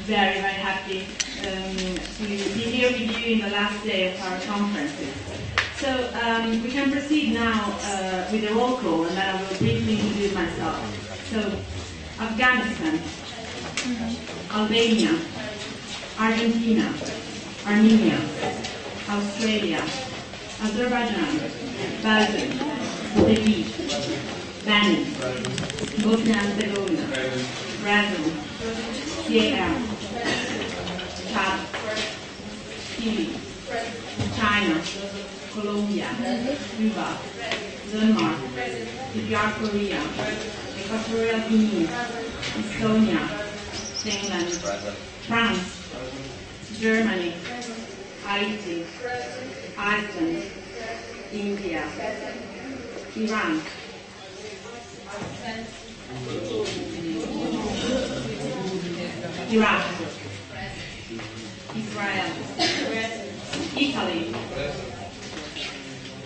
very, very happy to be here with you in the last day of our conferences. So we can proceed now with the roll call, and then I will briefly introduce myself. So, Afghanistan, Albania, Argentina, Armenia, Australia, Azerbaijan, Belgium, Turkey, Benin, Bosnia and Herzegovina, Brazil, CAL, Chad, Chile, China, Colombia, Cuba, Denmark, South Korea, Equatorial Guinea, Estonia, Finland, France, Germany, Haiti, Iceland, India, Iran, Iraq, Israel, Italy,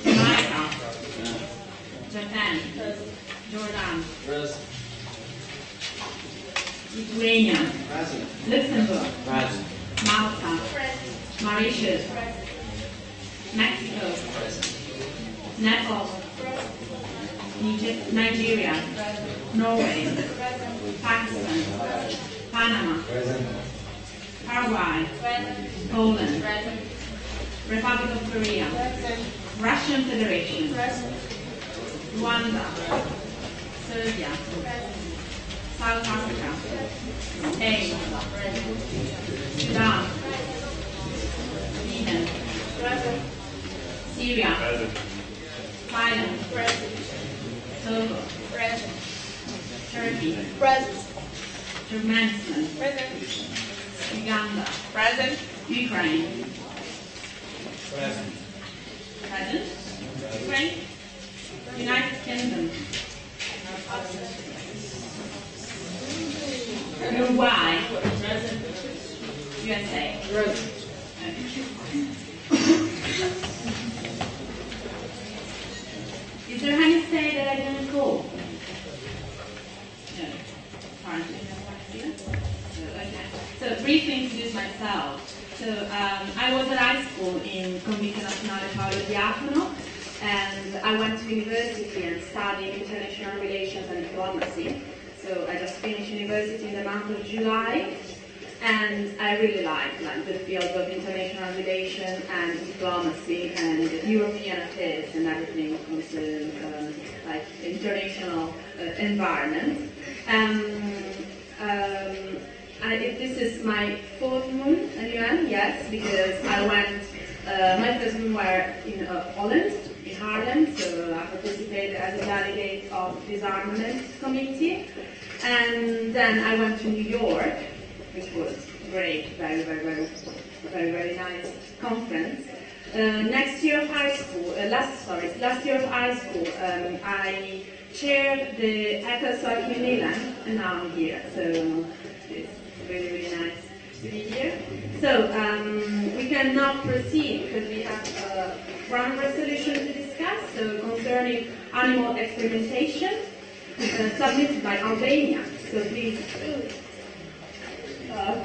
Jamaica, Japan, Jordan, Lithuania, Luxembourg, Malta, Mauritius, Mexico, Nepal, Nigeria, Norway, Pakistan, Panama, Paraguay, Poland, Republic of Korea, Russian Federation, Rwanda, Serbia, South Africa, Spain, Sudan, Sweden, Syria, Thailand, Togo, Turkey, Turkmenistan, Uganda, Ukraine, Ukraine, United Kingdom, Uruguay, USA. Is there any state that I didn't call? No. Apparently. Okay. So briefly introduce myself. So I was at high school in Convento Nazionale Paolo Diacono, and I went to university and studied international relations and diplomacy. So I just finished university in the month of July, and I really like the field of international relations and diplomacy and European affairs and everything concerning like international environment. This is my fourth month at UN, yes, because I went, my first month were in Holland, in Haarlem, so I participated as a delegate of disarmament committee, and then I went to New York, which was great, very nice conference. Last year of high school, I chaired the TAPPE circle in Milan, and now I'm here. So it's really nice to be here. So we can now proceed because we have one resolution to discuss. So concerning animal experimentation, submitted by Albania. So please.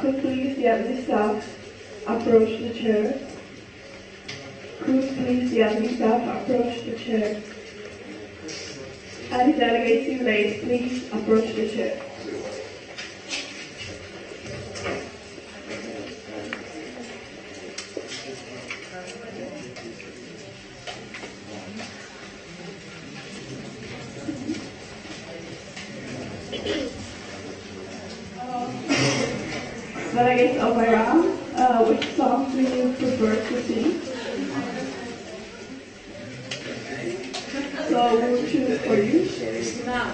Could please the admin staff approach the chair? Could please the admin staff approach the chair? Any delegates too late, please approach the chair. Delegates of Iran, which songs do you prefer to sing? So we'll choose for you. Now.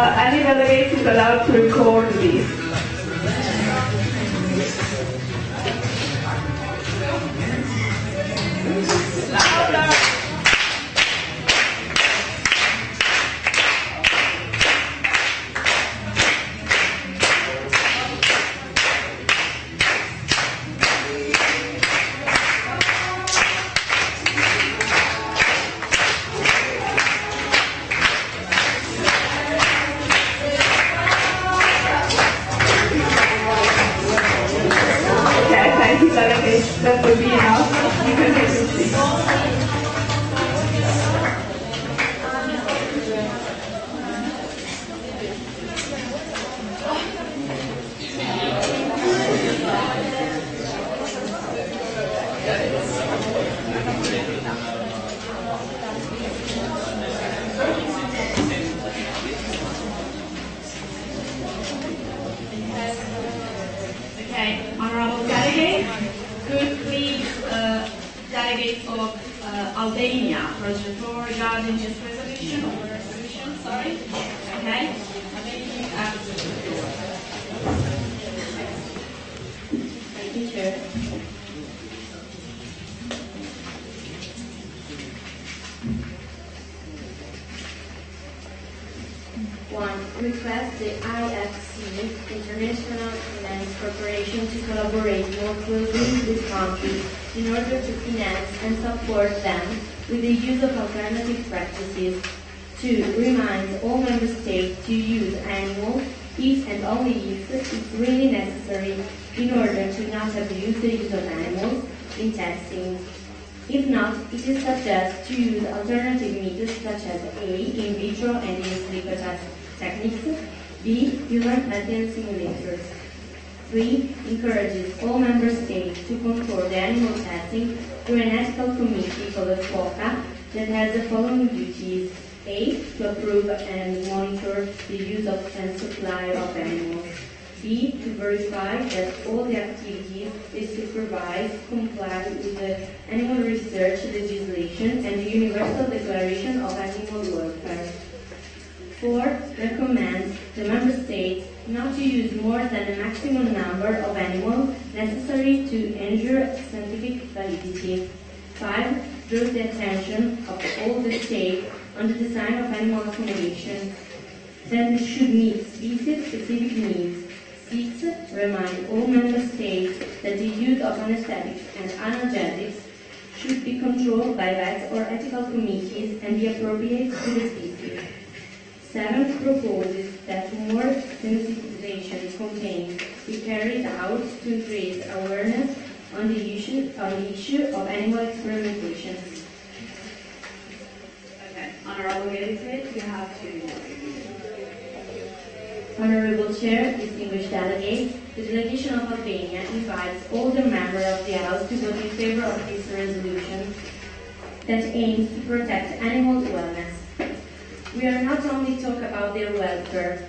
any delegate is allowed to record this. That would be enough. You can take your seat. Okay, honorable delegate. Could please delegate of Albania first report regarding this resolution sorry. Okay. Thank you, Chair. One, request the IFC, International Finance Corporation, to collaborate more closely with countries in order to finance and support them with the use of alternative practices. Two, remind all member states to use animals if and only if it's really necessary in order to not abuse the use of animals in testing. If not, it is suggested to use alternative methods such as A, in vitro and in silico techniques, B, human medical simulators. 3. Encourages all member states to control the animal testing through an ethical committee called FOCA that has the following duties. A. To approve and monitor the use of and supply of animals. B. To verify that all the activities they supervise comply with the animal research legislation and the Universal Declaration of Animal Welfare. 4. Recommends the member states not to use more than a maximum number of animals necessary to ensure scientific validity. 5. Draws the attention of all the states on the design of animal accommodation that should meet species-specific needs. 6. Remind all member states that the use of anesthetics and analgesics should be controlled by vets or ethical committees and be appropriate to the species. 7. Proposes that more sensitization campaigns be carried out to increase awareness on the issue of animal experimentation. Okay, honorable delegate, you have to. Honorable Chair, distinguished delegates, the delegation of Albania invites all the members of the House to vote in favor of this resolution that aims to protect animal wellness. We are not only talking about their welfare,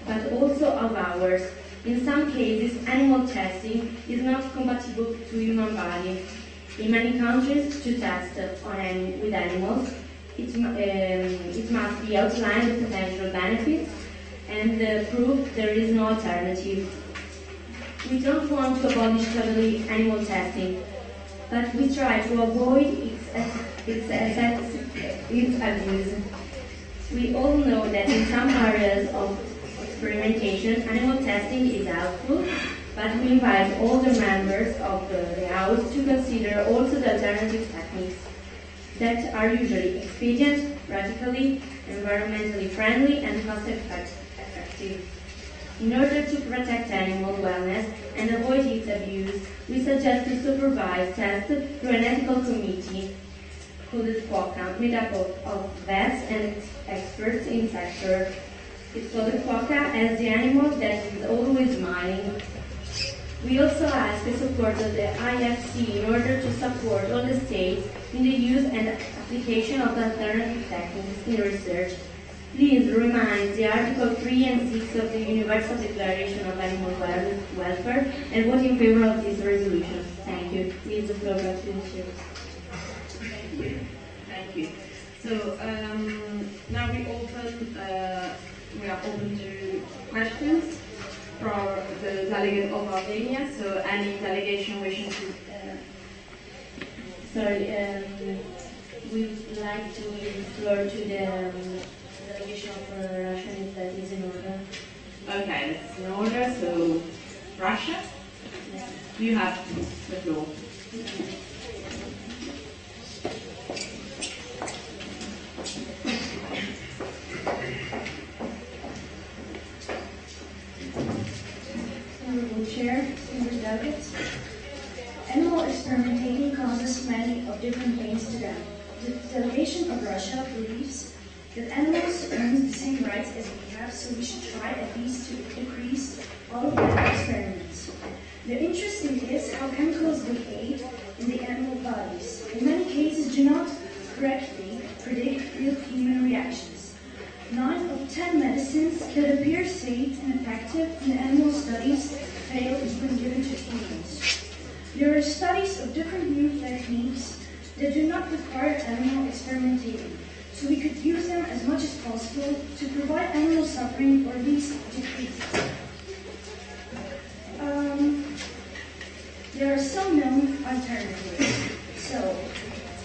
but also of ours. In some cases, animal testing is not compatible to human body. In many countries, to test with animals, it must be outlined the potential benefits and prove there is no alternative. We don't want to abolish totally animal testing, but we try to avoid its abuse. We all know that in some areas of experimentation, animal testing is helpful, but we invite all the members of the House to consider also the alternative techniques that are usually expedient, practically, environmentally friendly, and cost-effective. In order to protect animal wellness and avoid its abuse, we suggest to supervise tests through an ethical committee called FOCA, made up of vets and experts in sector. It's called FOCA as the animal that is always smiling. We also ask the support of the IFC in order to support all the states in the use and application of alternative techniques in research. Please remind the Article 3 and 6 of the Universal Declaration of Animal Welfare and vote in favor of this resolution. Thank you. Please the floor back to the chair. Thank you. So now we open we are open to questions from the delegate of Albania. So any delegation wishing to. We would like to give the floor to the delegation of Russia, if that is in order. Okay, that's in order. So Russia, you have the floor. Honorable Chair, distinguished delegates, animal experimentation causes many of different pains to them. The delegation of Russia believes that animals earn the same rights as we have, so we should try at least to decrease all of their experiments. The interesting is how chemicals behave in the animal bodies. In many cases, do not correctly predict real human reactions. 9 of 10 medicines that appear safe and effective in animal studies fail when given to humans. There are studies of different new techniques that do not require animal experimentation, so we could use them as much as possible to provide animal suffering or at least decrease it. There are some known alternatives. So,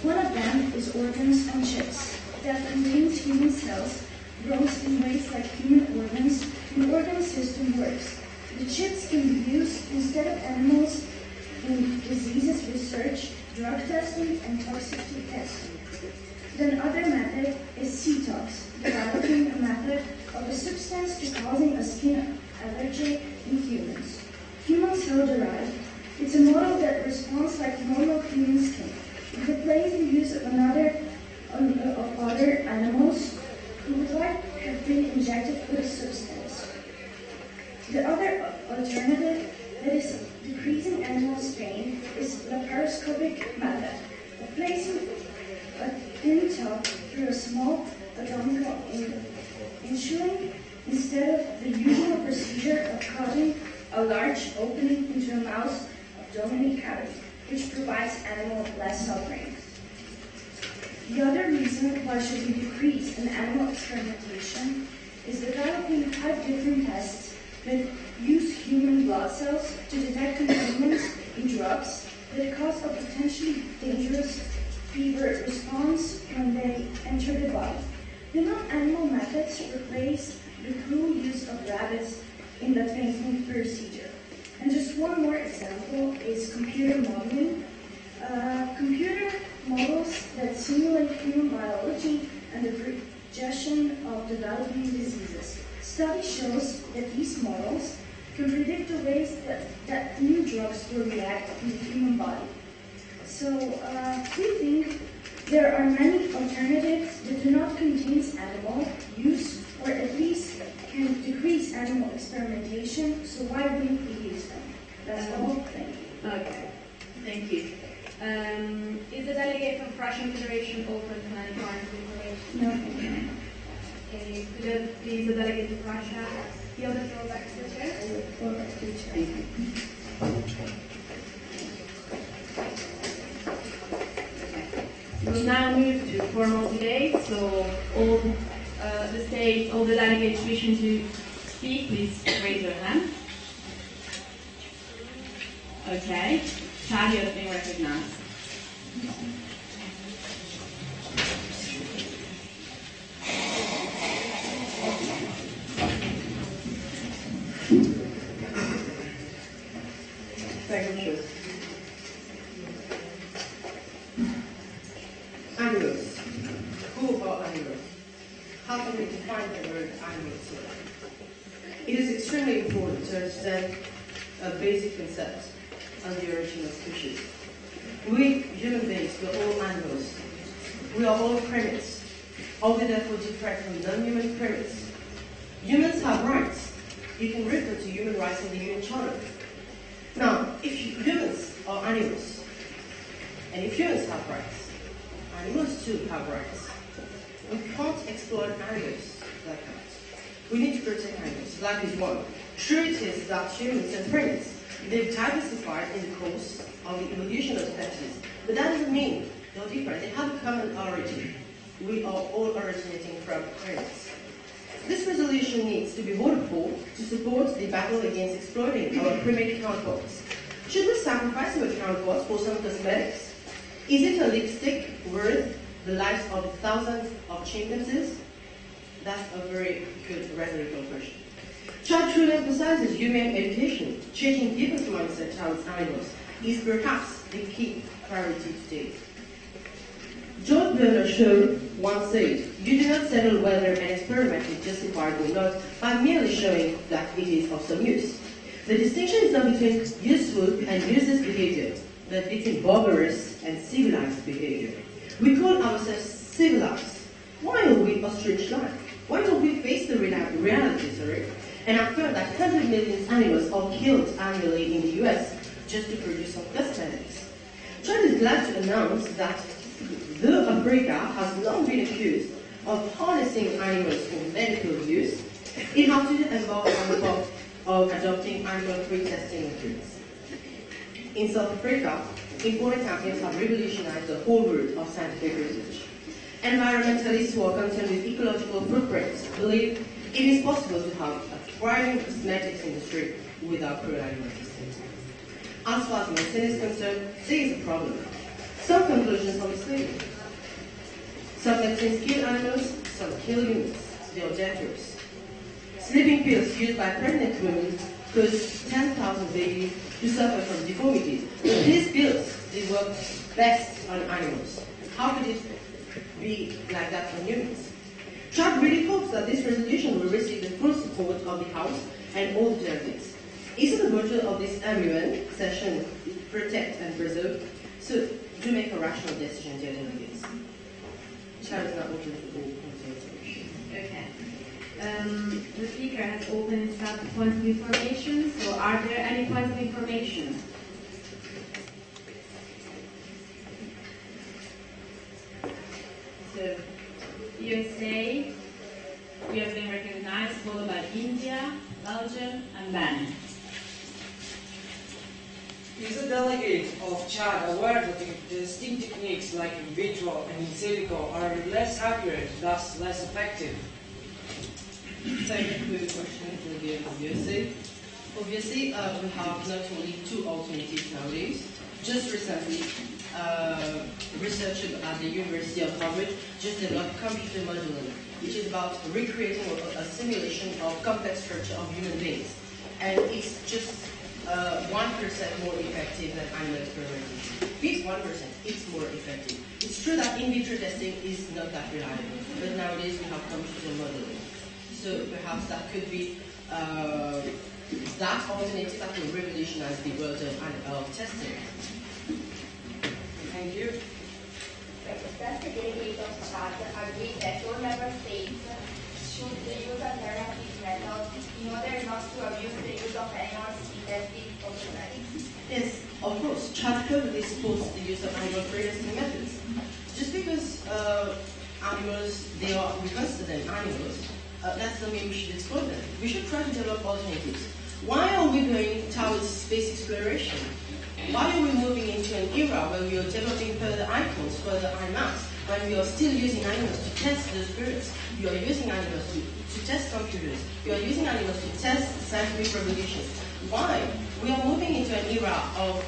one of them is organs on chips that contains human cells, grows in ways like human organs, and the organ system works. The chips can be used instead of animals in diseases research, drug testing, and toxicity testing. Then other method is CTOX, developing a method of a substance to causing a skin allergy in humans. Human cell derived. It's a model that responds like normal human skin. It replaces the use of other animals who would like to have been injected with a substance. The other alternative that is decreasing animals' pain is the laparoscopic method of placing a thin tube through a small abdominal ensuring instead of the usual procedure of cutting a large opening into a mouse abdominal cavity, which provides animals less suffering. The other reason why should we decrease in animal experimentation is developing 5 different tests that use human blood cells to detect contaminants in drugs that cause a potentially dangerous fever response when they enter the body. The non-animal methods replace the cruel use of rabbits in the painting procedure. And just one more example is computer modeling. Computer models that simulate human biology and the projection of developing diseases. Study shows that these models can predict the ways that new drugs will react in the human body. So we think there are many alternatives that do not contain animal use or at least can decrease animal experimentation, so why wouldn't we use them? That's all. Thank you. Okay, thank you. Is the delegate from Russian Federation open to any foreign information? No, thank you. Okay, could please the delegate of Russia yield the floor back to the chair? Thank you. We'll now move to formal debate. So all the delegates wishing to speak, please raise your hand. Okay, Charlie has been recognized. Thank you. Animals. Who are animals? How can we define the word animals here? It is extremely important to understand a basic concept of the origin of species. We human beings, we're all animals. We are all primates. Are we therefore different from non-human primates? Humans have rights. You can refer to human rights in the UN Charter. Now, if humans are animals, and if humans have rights, animals too have rights. We can't exploit animals like that. We need to protect animals. Life is one. True it is that humans and primates, they've diversified in the course of the evolution of species. But that doesn't mean they're different. They have a common origin. We are all originating from primates. This resolution needs to be voted for to support the battle against exploiting our primate counterparts. Should we sacrifice our counterparts for some cosmetics? Is it a lipstick worth the lives of thousands of chimpanzees? That's a very good rhetorical question. Chad truly emphasizes human education. Changing people's mindset towards animals is perhaps the key priority today. George Bernard Shaw once said, "You do not settle whether an experiment is justified or not by merely showing that it is of some use." The distinction is not between useful and useless behavior, but between barbarous and civilized behavior. We call ourselves civilized. Why are we a strange life? Why don't we face the reality, and affirm that 100 million animals are killed annually in the US just to produce some cosmetics? Chad is glad to announce that though Africa has long been accused of harnessing animals for medical use, it has to embark on the path of adopting animal-free testing methods. In South Africa, important campaigns have revolutionized the whole world of scientific research. Environmentalists who are concerned with ecological footprints believe it is possible to have a thriving cosmetics industry without cruel animal testing. As far as medicine is concerned, there is a problem. Some conclusions are misleading. Some vaccines kill animals, some kill humans. They are dangerous. Sleeping pills used by pregnant women cause 10,000 babies to suffer from deformities. But these pills, they work best on animals. How could it be like that for humans? Chad really hopes that this resolution will receive the full support of the House and all the delegates. Isn't the motto of this MUN session protect and preserve? So do make a rational decision, dear delegates. Chad is not looking for all resolution. Okay. The speaker has opened up points of information, so are there any points of information? So, USA, we have been recognized, followed by India, Belgium, and Benin. Is a delegate of Chad aware that the testing techniques like in vitro and in silico are less accurate, thus less effective? Thank you for the question, obviously. Obviously, we have not only two alternatives nowadays. Just recently, researchers at the University of Cambridge just developed computer modeling, which is about recreating a simulation of complex structure of human beings. And it's just 1% more effective than animal experimentation. It's 1%, it's more effective. It's true that in vitro testing is not that reliable, but nowadays we have computer modeling. So perhaps that could be that alternative that will revolutionize the world of testing. Thank you. Does the delegate of Chad agree that all member states should use alternative methods in order not to abuse the use of animals in testing for genetics? Yes, of course. Chad currently supports the use of animal-free testing methods. Just because animals, they are reconsidered animals, that doesn't mean we should exploit them. We should try to develop alternatives. Why are we going towards space exploration? Why are we moving into an era where we are developing further icons, further IMAPs, when we are still using animals to test those birds? We are using animals to test computers. We are using animals to test scientific revolutions. Why? We are moving into an era of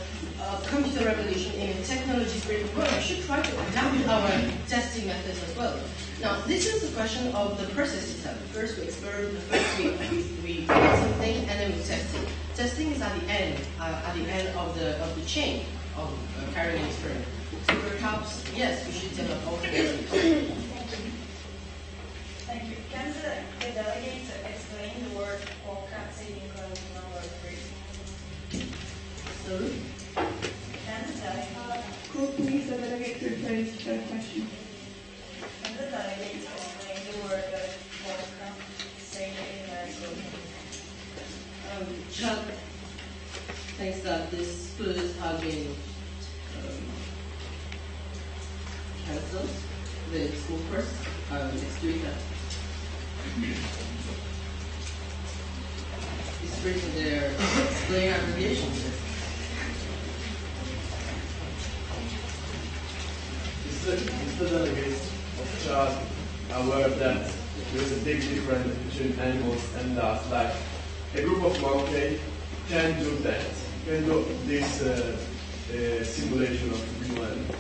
computer revolution in a technology-driven world. We should try to adapt our testing methods as well. Now, this is a question of the process itself. First we experiment, first we get something, and then we test it. Testing is at the end of the chain of carrying an experiment. So perhaps, yes, we should develop alternatives. Thank you. Can the delegates explain the word Hawkins in equation number 3? So, Can the delegate Could please the delegate rephrase the question? Can the delegates explain the word Hawkins say in Chad thinks that this quiz has been cancelled. The school course, next week. It's written there, explain abbreviations. Is the delegates of Chad aware that there's a big difference between animals and us. Like a group of monkeys can do that, can do this simulation of real animals.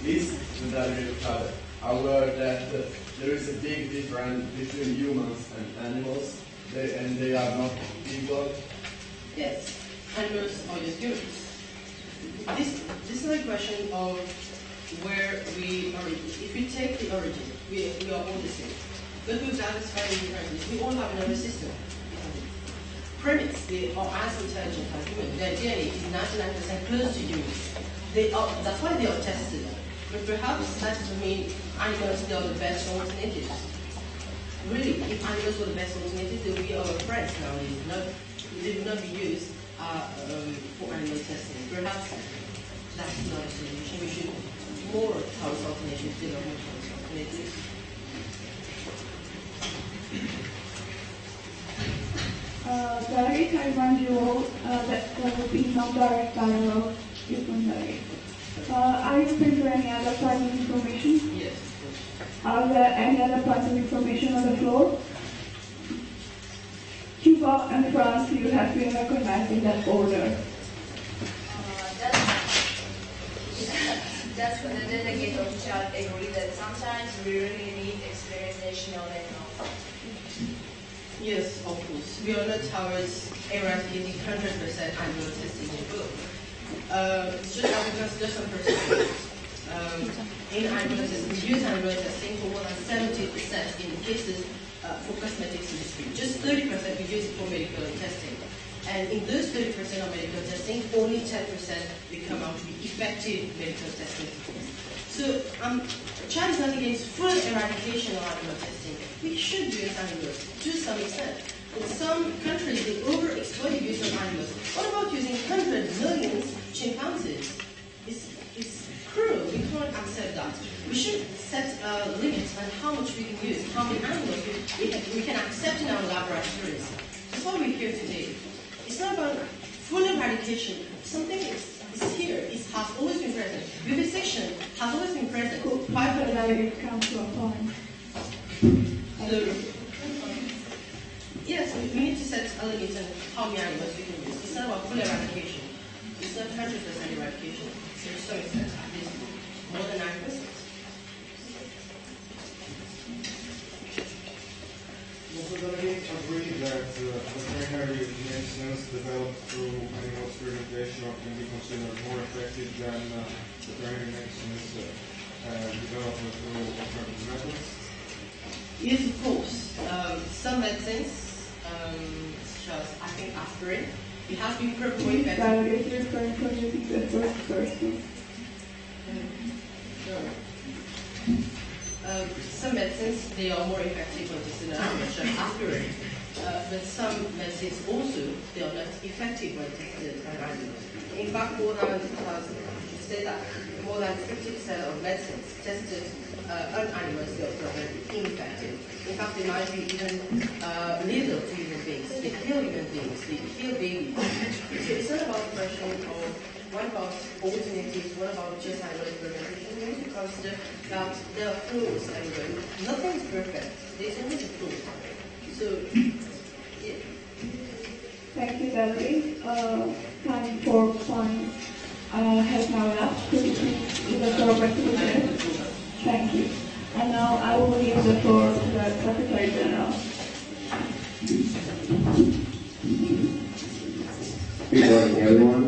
Is the delegate father aware that there is a big difference between humans and animals, and they are not equal? Yes, animals are just humans. This is a question of where we origin. If we take the origin, we are all the same. But we've satisfied differences. We all have a nervous system. Primates, they are as intelligent as humans. Their DNA is 99% close to humans. That's why they are tested. But perhaps that doesn't mean animals they are the best alternatives. Really, if animals were the best alternatives, they would be our friends nowadays. They would not be used for animal testing. Perhaps that's not a solution. We should more house alternatives, develop more house alternatives. Delegate, I remind you all that there will be no direct dialogue between delegates. Are you prepared for any other points of information? Yes. Are there any other points of information on the floor? Cuba and France, you have been recognized in that order. That's what the delegate of child agreed that sometimes we really need experimentation on animals. Yes, of course. We are not towards eradicating 100% animal testing in the book. Just as we consider some perspectives. In animal testing, we use animal testing for more than 70% in cases for cosmetics industry. Just 30% we use it for medical testing. And in those 30% of medical testing, only 10% will come out to be effective medical testing. So, China is not against full eradication of animal testing. We should use animals to some extent. In some countries, they overexploit the use of animals. What about using hundreds, millions chimpanzees? It's cruel. We can't accept that. We should set limits on how much we can use, how many animals we can accept in our laboratories. That's why we're here today. It's not about full eradication. Something is here. It has always been present. Vivisection has always been present. 500 delegates come to a point. So, yes, we need to set a limit on how many animals we can use. It's not about full eradication. It's not 100% eradication. To some extent, at least more than 90%. Also, delegates agree that veterinary medicines developed through animal experimentation can be considered more effective than veterinary medicines developed through alternative methods. Yes, of course. Some medicines, such as I think aspirin, it has been proven more effective. Delegate, referring to using the first person. Sure. Some medicines, they are more effective when tested on animals, such as aspirin. But some medicines also, they are not effective when tested on animals. In fact, more than 50% of medicines tested on animals, they are proven ineffective. In fact, they might be even lethal to human beings. They kill human beings. They kill babies. So it's not about the question of what about alternatives, what about just animal experimentation. We need to consider that there are flaws everywhere. Nothing is perfect. There's always a flaw. So, yeah. Thank you, Delegate. Time for points has now elapsed. Could you please give the floor back to the chair? Thank you. And now I will give the floor to the Secretary General. Good morning, everyone.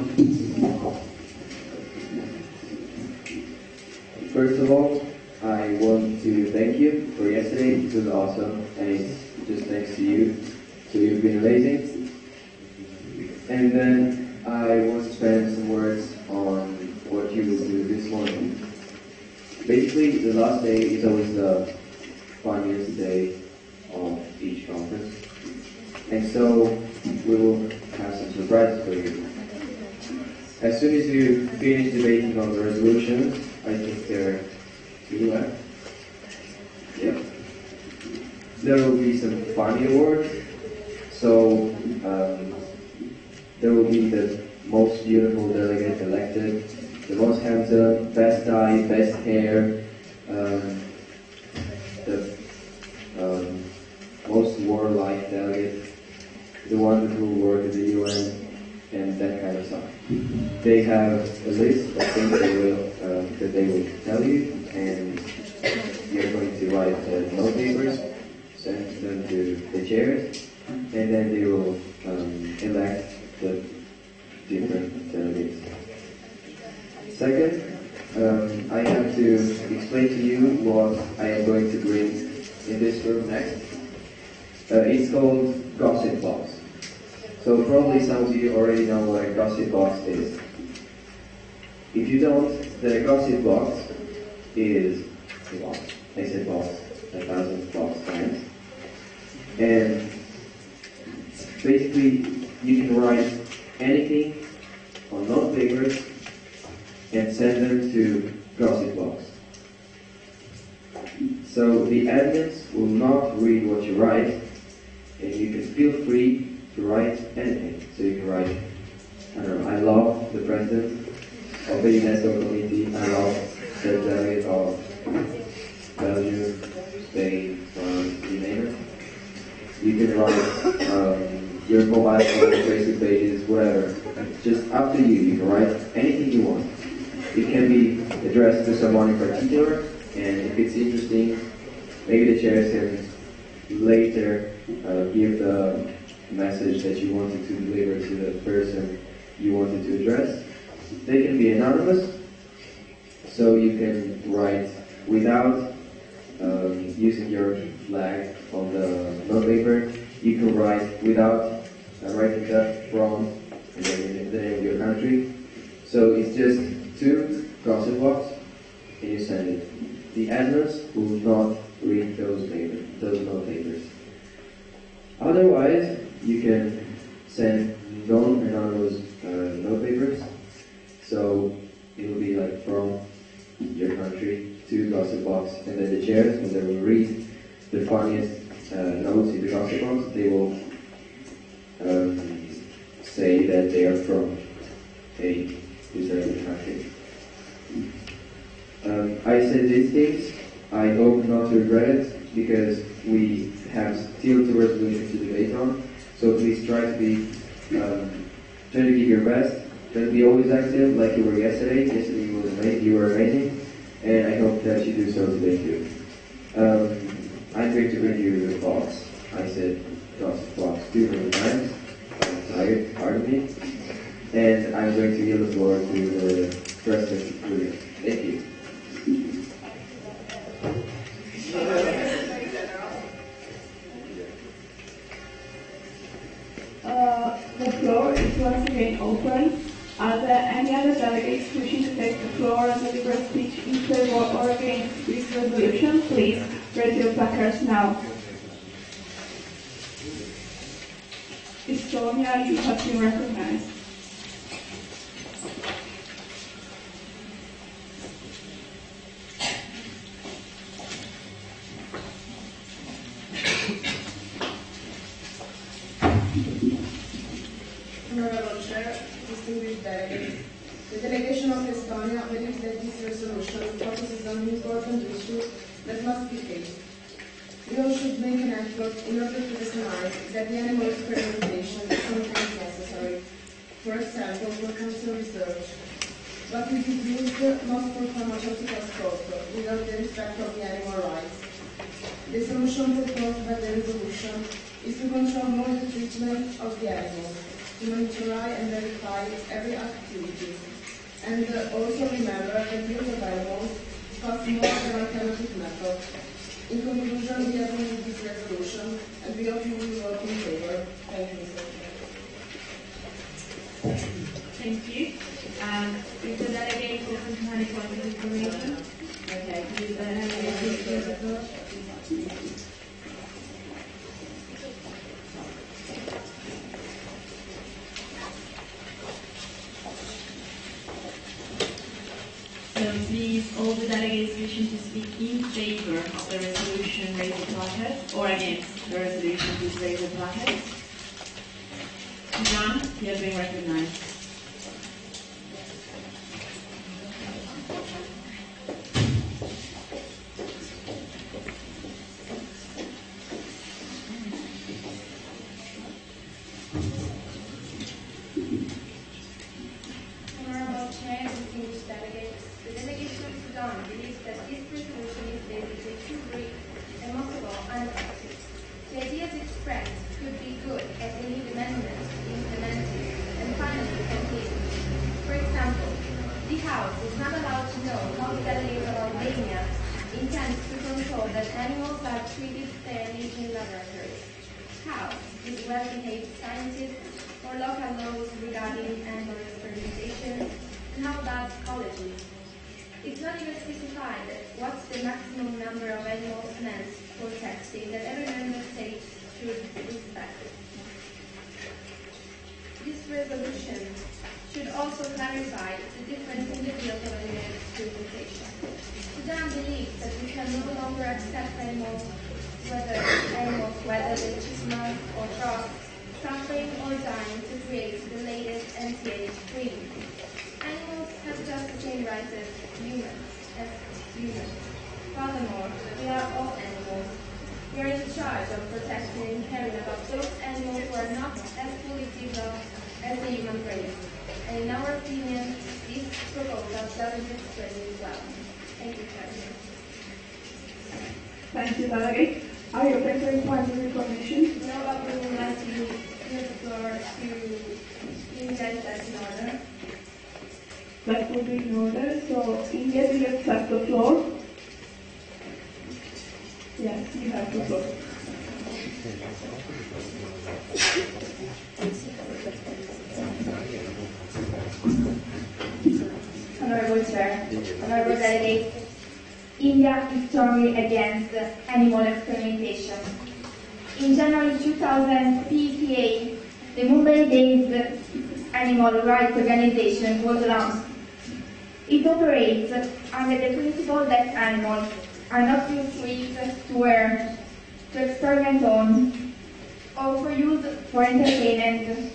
First of all, I want to thank you for yesterday. It was awesome, and it's just thanks to you. So you've been amazing. And then I want to spend some words on what you will do this morning. Basically, the last day is always the funniest day of each conference. And so we will have some surprises for you. As soon as you finish debating on the resolutions, I think there are 2 left. Yep. There will be some funny awards. So there will be the most beautiful delegate elected, the most handsome, best eye, best hair, the most warlike delegate, the one who worked at the UN, and that kind of stuff. They have a list of things that they will tell you, and you're going to write note papers, send them to the chairs, and then they will elect the different delegates. Second, I have to explain to you what I am going to bring in this room next. It's called gossip box. So probably some of you already know what a gossip box is. If you don't, the gossip box is a box. I said box 1,000 box times. And basically, you can write anything on note papers and send them to gossip box. So the admins will not read what you write, and you can feel free to write anything. So you can write, I don't know, I love the president of the UNESCO committee, I love the delegate of Belgium, Spain, France, you name it. You can write your mobile phone, Facebook pages, whatever. It's just up to you. You can write anything you want. It can be addressed to someone in particular, and if it's interesting, maybe the chairs can later give the message that you wanted to deliver to the person you wanted to address. They can be anonymous, so you can write without using your flag on the note paper. You can write without writing the from and then the name of your country. So it's just two gossip box, and you send it. The admins will not read those note papers. Otherwise, you can send non-anonymous note papers. So it will be like from your country to gossip box, and then the chairs, when they will read the funniest notes in the gossip box, they will say that they are from a certain country. I said these things. I hope not to regret it, because we have still two resolutions to debate on. So please try to be, try to give your best. Try to be always active, like you were yesterday. Yesterday you were amazing. You were amazing, and I hope that you do so today too. I'm going to bring you the box. I said box 2 many times. I'm tired, pardon me. And I'm going to yield the floor to the president. Thank you. The floor is once again open. Are there any other delegates wishing to take the floor and deliver a speech in favor or against this resolution? Please raise your placards now. Estonia, you have been recognized. Honorable Chair, distinguished delegates, the delegation of Estonia believes that this resolution focuses on an important issue that must be faced. We all should make an effort in order to recognize that the animal experimentation is sometimes necessary, for example, for cancer research. But it is used not for pharmaceutical scope, without the respect of the animal rights. The solution proposed by the resolution is to control more the treatment of the animals, to monitor and verify every activity, and also remember that the use of animals costs more than alternative methods. In conclusion, we agree with this resolution, and we hope you will vote in favor. Thank you, Mr. Chair. Thank you. Is the delegate open to any point of information? Okay, please, the delegate take the floor. So please, all the delegates wishing to speak in favor of the resolution, raise the placard, or against the resolution, please raise the placard. John, you have been recognized. Honorable Chair, distinguished delegates, the delegation of Sudan believes that this resolution is basically too brief and most of all uneffective. The ideas expressed could be good as we need amendments to be implemented and finally completed. For example, the House is not allowed to know how the delegate of Albania intends to control that animals are treated fairly in laboratories. How, with well-behaved scientists, or local laws regarding animal experimentation, and how about colleges? It's not even specified what's the maximum number of animals meant for testing that every member state should respect. This resolution should also clarify the difference in the field of animal experimentation. Sudan believes that we can no longer accept animals, whether they chipmunk or frogs, suffering or dying to create the latest NCH breed. Animals have just the same rights as humans. Furthermore, we are all animals. We are in charge of protecting and caring about those animals who are not as fully developed as the human race. And in our opinion, this proposal doesn't explain it well. Thank you, President. Thank you, Delegate. Are you preparing points of information? No, but we would like to give the floor to India as in order. That will be in order. So, India, do you accept the floor? Yes, you have the floor. Honorable Chair, Honorable Delegate, India is strongly against animal experimentation. In January 2000, PETA, the Mumbai-based animal rights organization, was launched. It operates under the principle that animals are not used to eat, to wear, to experiment on, or for use for entertainment,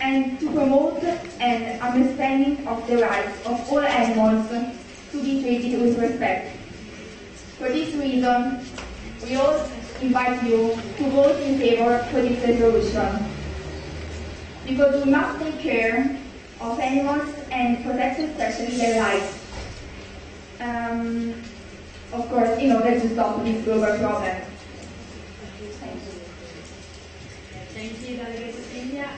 and to promote an understanding of the rights of all animals to be treated with respect. For this reason, we all invite you to vote in favor for this resolution, because we must take care of animals and protect especially their lives. Of course, in order to stop this global problem. Thank you. Thank you, Delegate of India.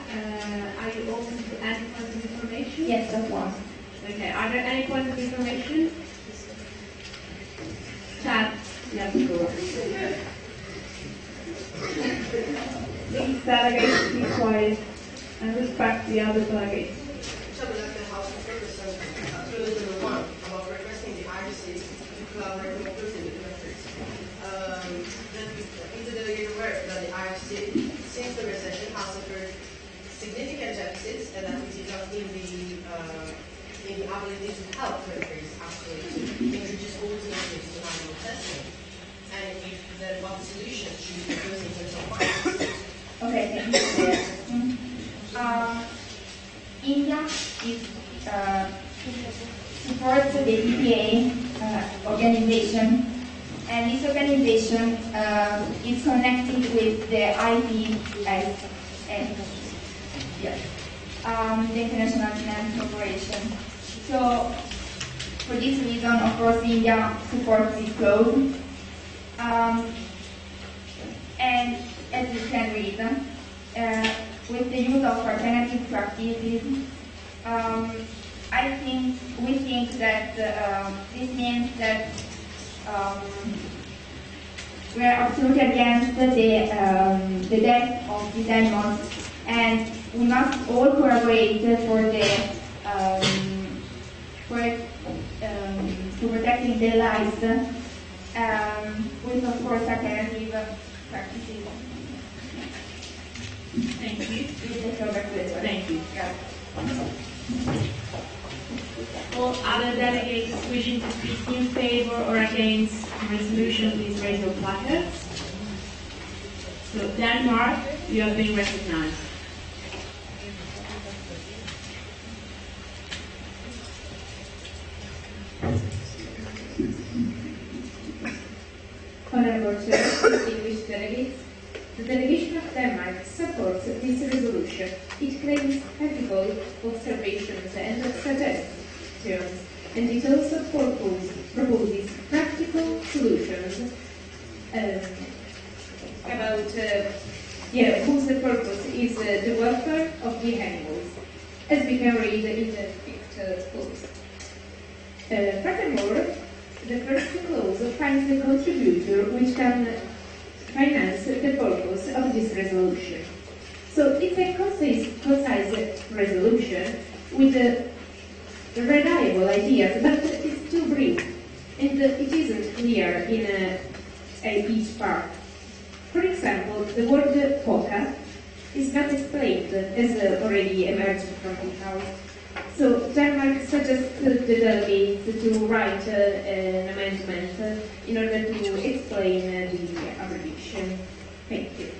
Are you open to any points of information? Yes, that's one. Okay, are there any points of information? Chad, you have the floor. Please, delegates, be quiet and respect the other delegates. The House of Representatives, Proposal Number 1, about requesting the IRC to collaborate more closely with countries. Is the delegate aware that the IRC, since the recession, has suffered significant deficits and that it is not in the ability to help countries actually to introduce alternatives to animal testing? And if then what solutions should be proposed in terms of finance? Okay, thank you. India is supports the PPA organization, and this organization is connected with the IPS, the International Finance Corporation. So, for this reason, of course, India supports this code. And as you can read, with the use of alternative practices, we think that this means that we are absolutely against the death of these animals, and we must all collaborate for protecting their lives with, of course, alternative practices. Thank you. Thank you. All other delegates wishing to speak in favor or against the resolution, please raise your placards. So, Denmark, you have been recognized. Honorable Chair, distinguished delegates, the delegation of Denmark supports this resolution. It claims ethical observations and suggestions, and it also proposes practical solutions about whose purpose is the welfare of the animals, as we can read in the fifth clause. Furthermore, the first clause finds the contributor which can finance the purpose of this resolution. So it's a concise resolution with reliable ideas, but it's too brief, and it isn't clear in each part. For example, the word quota is not explained, as already emerged from the House. So Denmark suggests the delegates to write an amendment in order to explain the abbreviation. Thank you.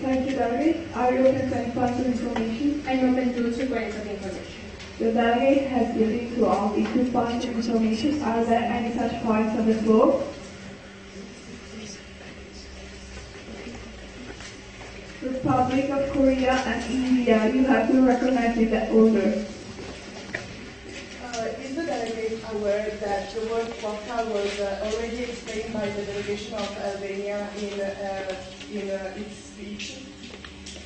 Thank you, delegate. Are you open to any points of information? I'm open to 2 points of information. The delegate has given to all the 2 points of information. Are there any such points on the floor? Republic of Korea and India, you have to recognize in that order. Is the delegate aware that the word quota was already explained by the delegation of Albania in its speech?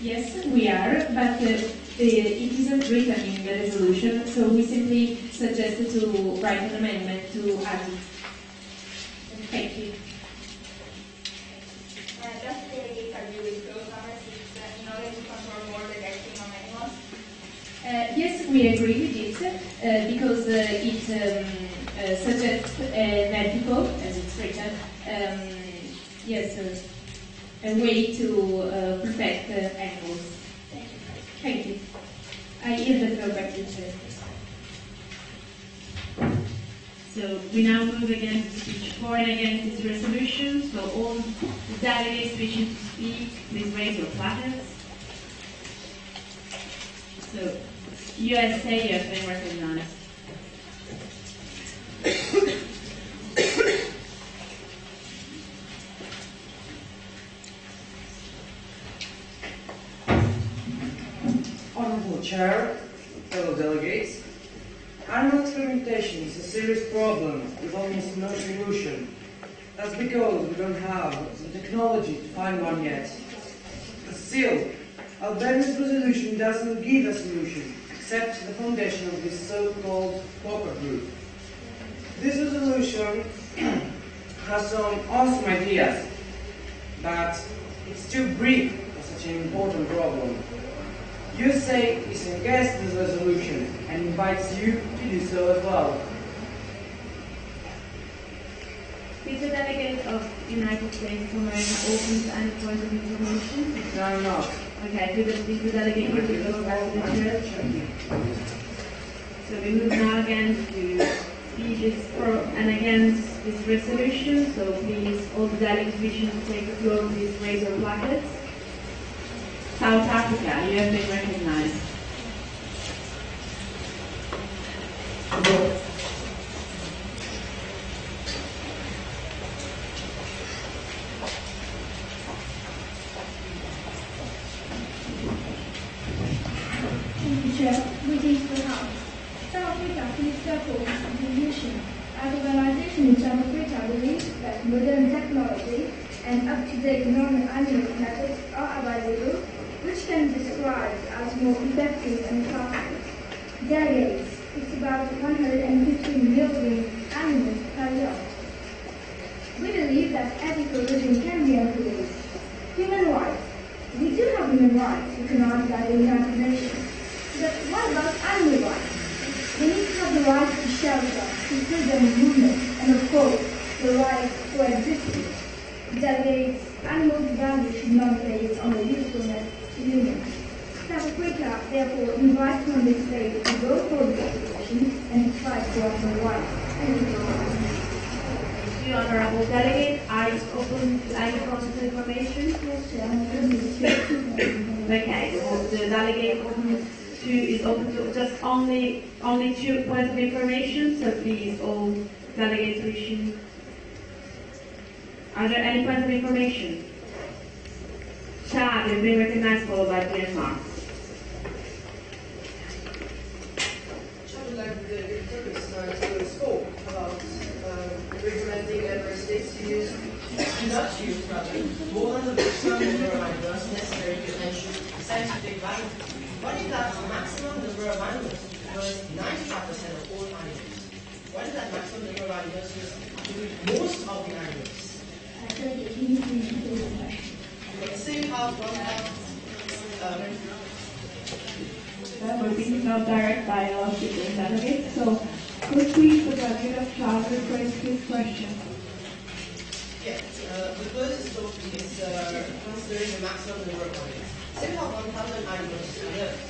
Yes, we are, but it isn't written in the resolution, so we simply suggest to write an amendment to add it. Thank you. Does the delegate agree with clause number 6 in order to control more the testing of animals? Yes, we agree with it because it suggests an ethical, as it's written, a way to protect animals. Thank you. I yield the floor back to the chair. So we now move again to speech for and against this resolution. So all the delegates wishing to speak, please raise your placards. So USA, you have been recognized. Honorable Chair, fellow delegates, animal experimentation is a serious problem with almost no solution. That's because we don't have the technology to find one yet. But still, Albania's resolution doesn't give a solution, except the foundation of this so-called PROPER group. This resolution has some awesome ideas, but it's too brief for such an important problem. USA is against this resolution and invites you to do so as well. Is the delegate of United States of America open to any point of information? No, I'm not. Okay, is the delegate give the floor back to the chair? So we move now again to speeches for and against this resolution. So please, all the delegates wishing to take the floor, please raise your placards. South Africa, you have been recognized. Thank you, Chair. Greetings to the House. South Africa please therefore contribution as organization which Africa believes that modern technology and up-to-date non-animal methods are available, which can be described as more effective and faster. Delegates, it's about 115 million animals per year. We believe that ethical living can be improved. Human rights. We do have human rights recognized by the United Nations. But what about animal rights? We need to have the right to shelter, to freedom of movement, and of course, the right to existence. Delegates, animal value should not be based on the usefulness to humans. South Africa therefore invites member states to go for the resolution and to fight for animal rights. Thank you. The honorable delegate, are you open to any points of information? Yes, Chair, I'm open to Okay, so the delegate is open to just only 2 points of information. So please, all delegates wishing. Are there any points of information? has been recognized, followed by Myanmar. I would like the topic start to spoke about recommending member states to use, not use rather, more than the maximum number of animals necessary to ensure scientific value. What if that maximum number of animals was 95% of all animals? What if that maximum number of animals was most of the animals? But the same half, one half. That would be no direct dialogue between delegates. So, could please the delegate of Charter rephrase his question? Yes, the first topic is considering the maximum number of animals. Say we have 1,000 animals on Earth.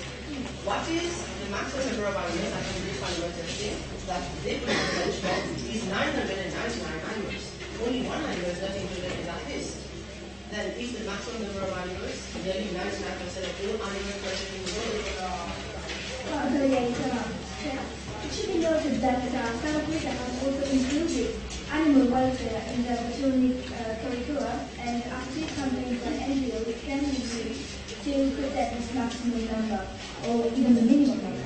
What is the maximum number of animals that can be animal testing that they could benchmark is 999 animals. Only one animal is not included in that list. Then if the maximum number of animals, nearly 99% of all animals present in the world. It should be noted that South Africa has also included animal welfare in the autonomy curricula, and active campaigns by NGOs can be used to protect this maximum number, or even the minimum number.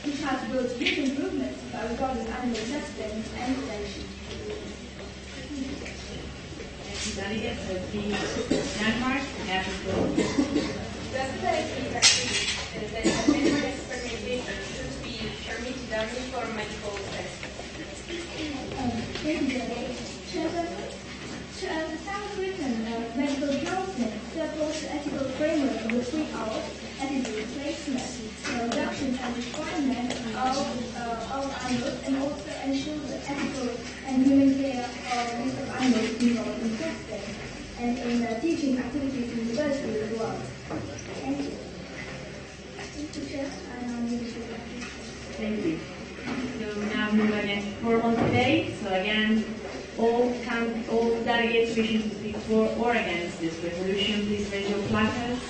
It has brought huge improvements regarding animal testing and prevention. Delegate has been Myanmar, have the floor. Does the delegate agree that animal experimentation should be permitted only for medical tests? The South African Medical Council supports the ethical framework of the 3R attitude placement, reduction and refinement of animals, and also ensure the ethical and human care of use of animals involved in testing and in teaching activities in universities as well. Thank you. Thank you, Chair. Thank you. So now move against formal debate. So again, all delegates wishing to speak for or against this resolution, please raise your placards.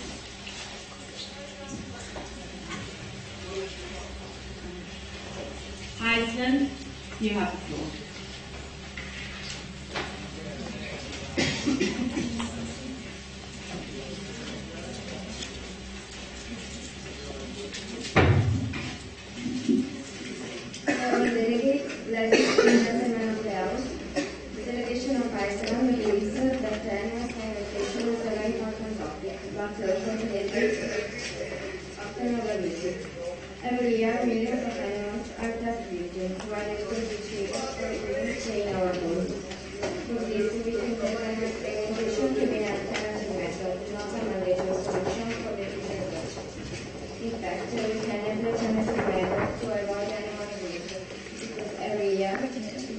Iceland, you have the floor. Delegate, ladies and gentlemen of the House, the delegation of Iceland believes that the animal sanitation is a very important topic, but also related often overlooked. Every year, millions of animals are test victims, while it could be treated for even in our homes. For this, we think that animal sanitation to be an alternative method, not a mandatory solution for the future. In fact, we can implement a method to avoid animal abuse, because every year, the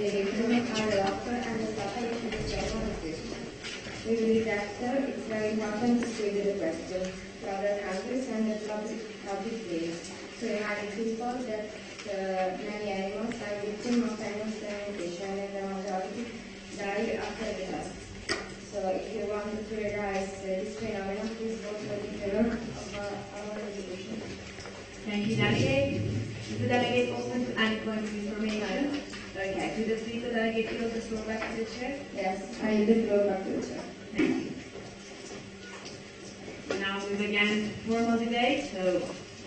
victims are locked and the suffer is on the system. We believe that it's very important to study the question to other countries and the public place, to remind people that many animals are victims of animal sanitation and the majority die after the test. So if you want to realize this phenomenon, please vote for the favor of our resolution. Thank you, delegate. Is the delegate open to any point of information? Okay, to the speaker, the delegate yield the floor back to the chair. Yes, I yield the floor back to the chair. Thank you. We now move again to formal debate. So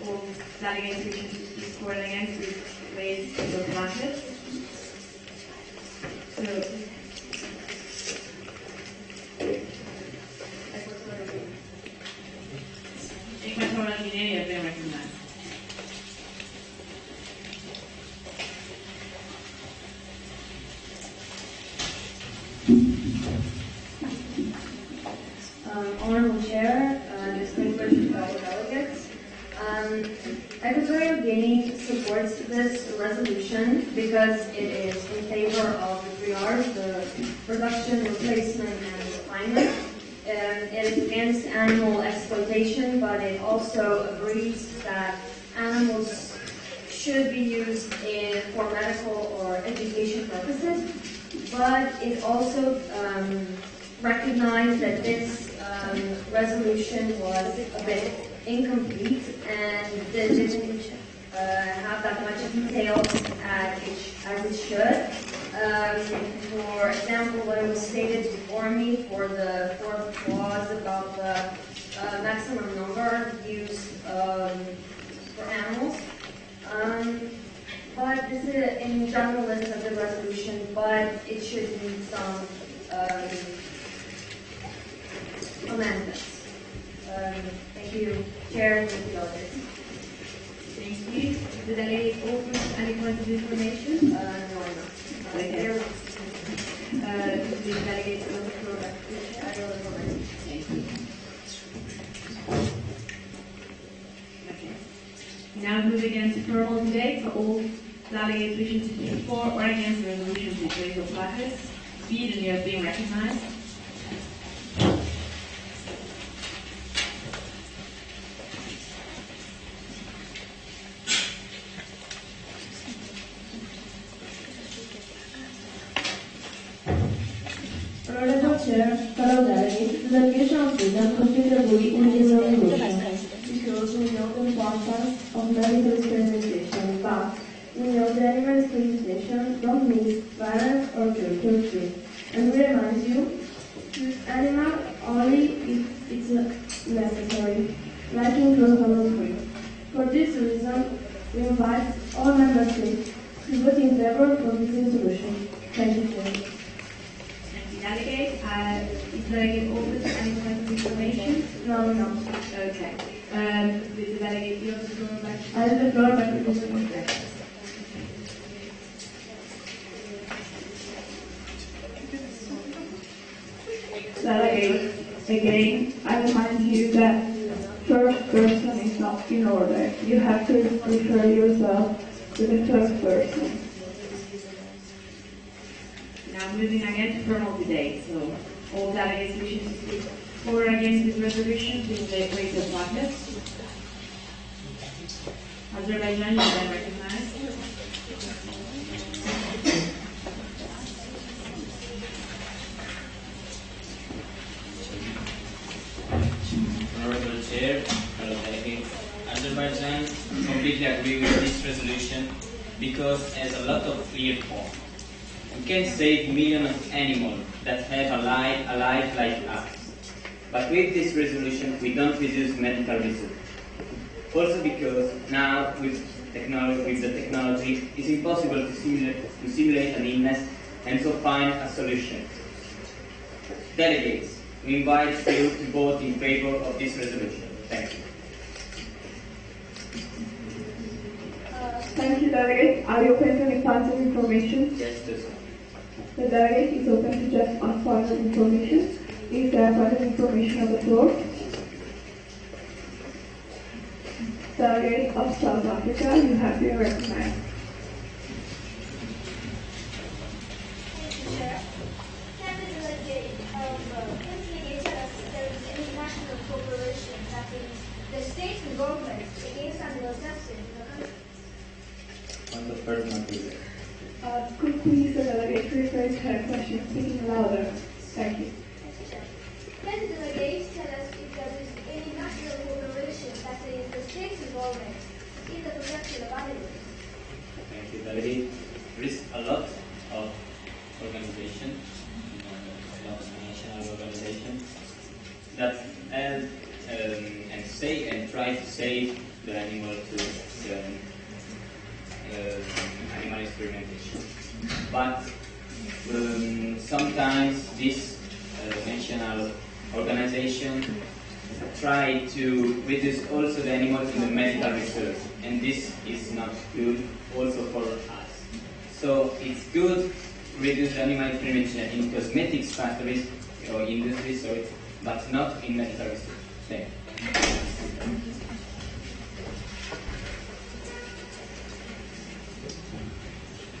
all delegates wishing to speak for and against, please raise your placards. So, Equatorial Guinea has been recognized. Honorable Chair, distinguished fellow delegates, Equatorial Guinea supports this resolution because it is in favor of the 3 Rs, the production, replacement, and refinement. It is against animal exploitation, but it also agrees that animals should be used for medical or education purposes, but it also recognized that this resolution was a bit incomplete and didn't have that much detail as it should. For example, what was stated before me for the fourth clause about the amendments. Thank you, Chair, and the others. Thank you. The delegate open to any points of information? No, I'm not. Okay. The delegate on the floor back to the Chair. I don't know. Thank you. Okay. We now move again to formal debate for all delegates wishing to speak for or against the resolution to raise your placards. Speed and you have been recognized. Honorable Chair, fellow delegates, the delegation of Sweden considerably in this resolution because we know the importance of medical experimentation, but we know that animal experimentation don't mean violence or torture. And we remind you, use animal only if it's necessary, like in Protocol 3. For this reason, we invite all member states to vote in favor of this resolution. Thank you, Chair. Delegate, is delegate open to any kind of information? No. Okay. The delegate, you have the floor back. I have the floor back to the Secretary. Delegate, again, I remind you that first person is not in order. You have to refer yourself to the first person. Now moving again to formal debate. So all delegates wishing to speak for or against this resolution, please raise your placards. Azerbaijan, you are then recognized. Honorable Chair, fellow delegates, Azerbaijan completely agree with this resolution because it has a lot of clear points. We can save millions of animals that have a life like us. But with this resolution, we don't reduce medical research. Also because now with the technology, it's impossible to simulate an illness and so find a solution. Delegates, we invite you to vote in favor of this resolution. Thank you. Thank you, delegate. Are you open to any points of information? Yes, please. The delegate is open to just one point of information. Is there a point of information on the floor? Delegate of South Africa, you have been recognized. Chair, can the delegate tell us if there is any national cooperation, that is, the state and government against animal testing in the country? On the first one, please. Could please the delegate rephrase her question, speaking louder? Thank you. Can the delegate tell us if there is any national cooperation, that is, the state and government in the protection of animals? Thank you, delegate. There is a lot of organizations, national organizations, that help and try to save the animal to animal experimentation. But sometimes this national organization try to reduce also the animals in the medical research, and this is not good also for us. So it's good to reduce animal experimentation in cosmetics factories or industries, but not in medical research. Thank you.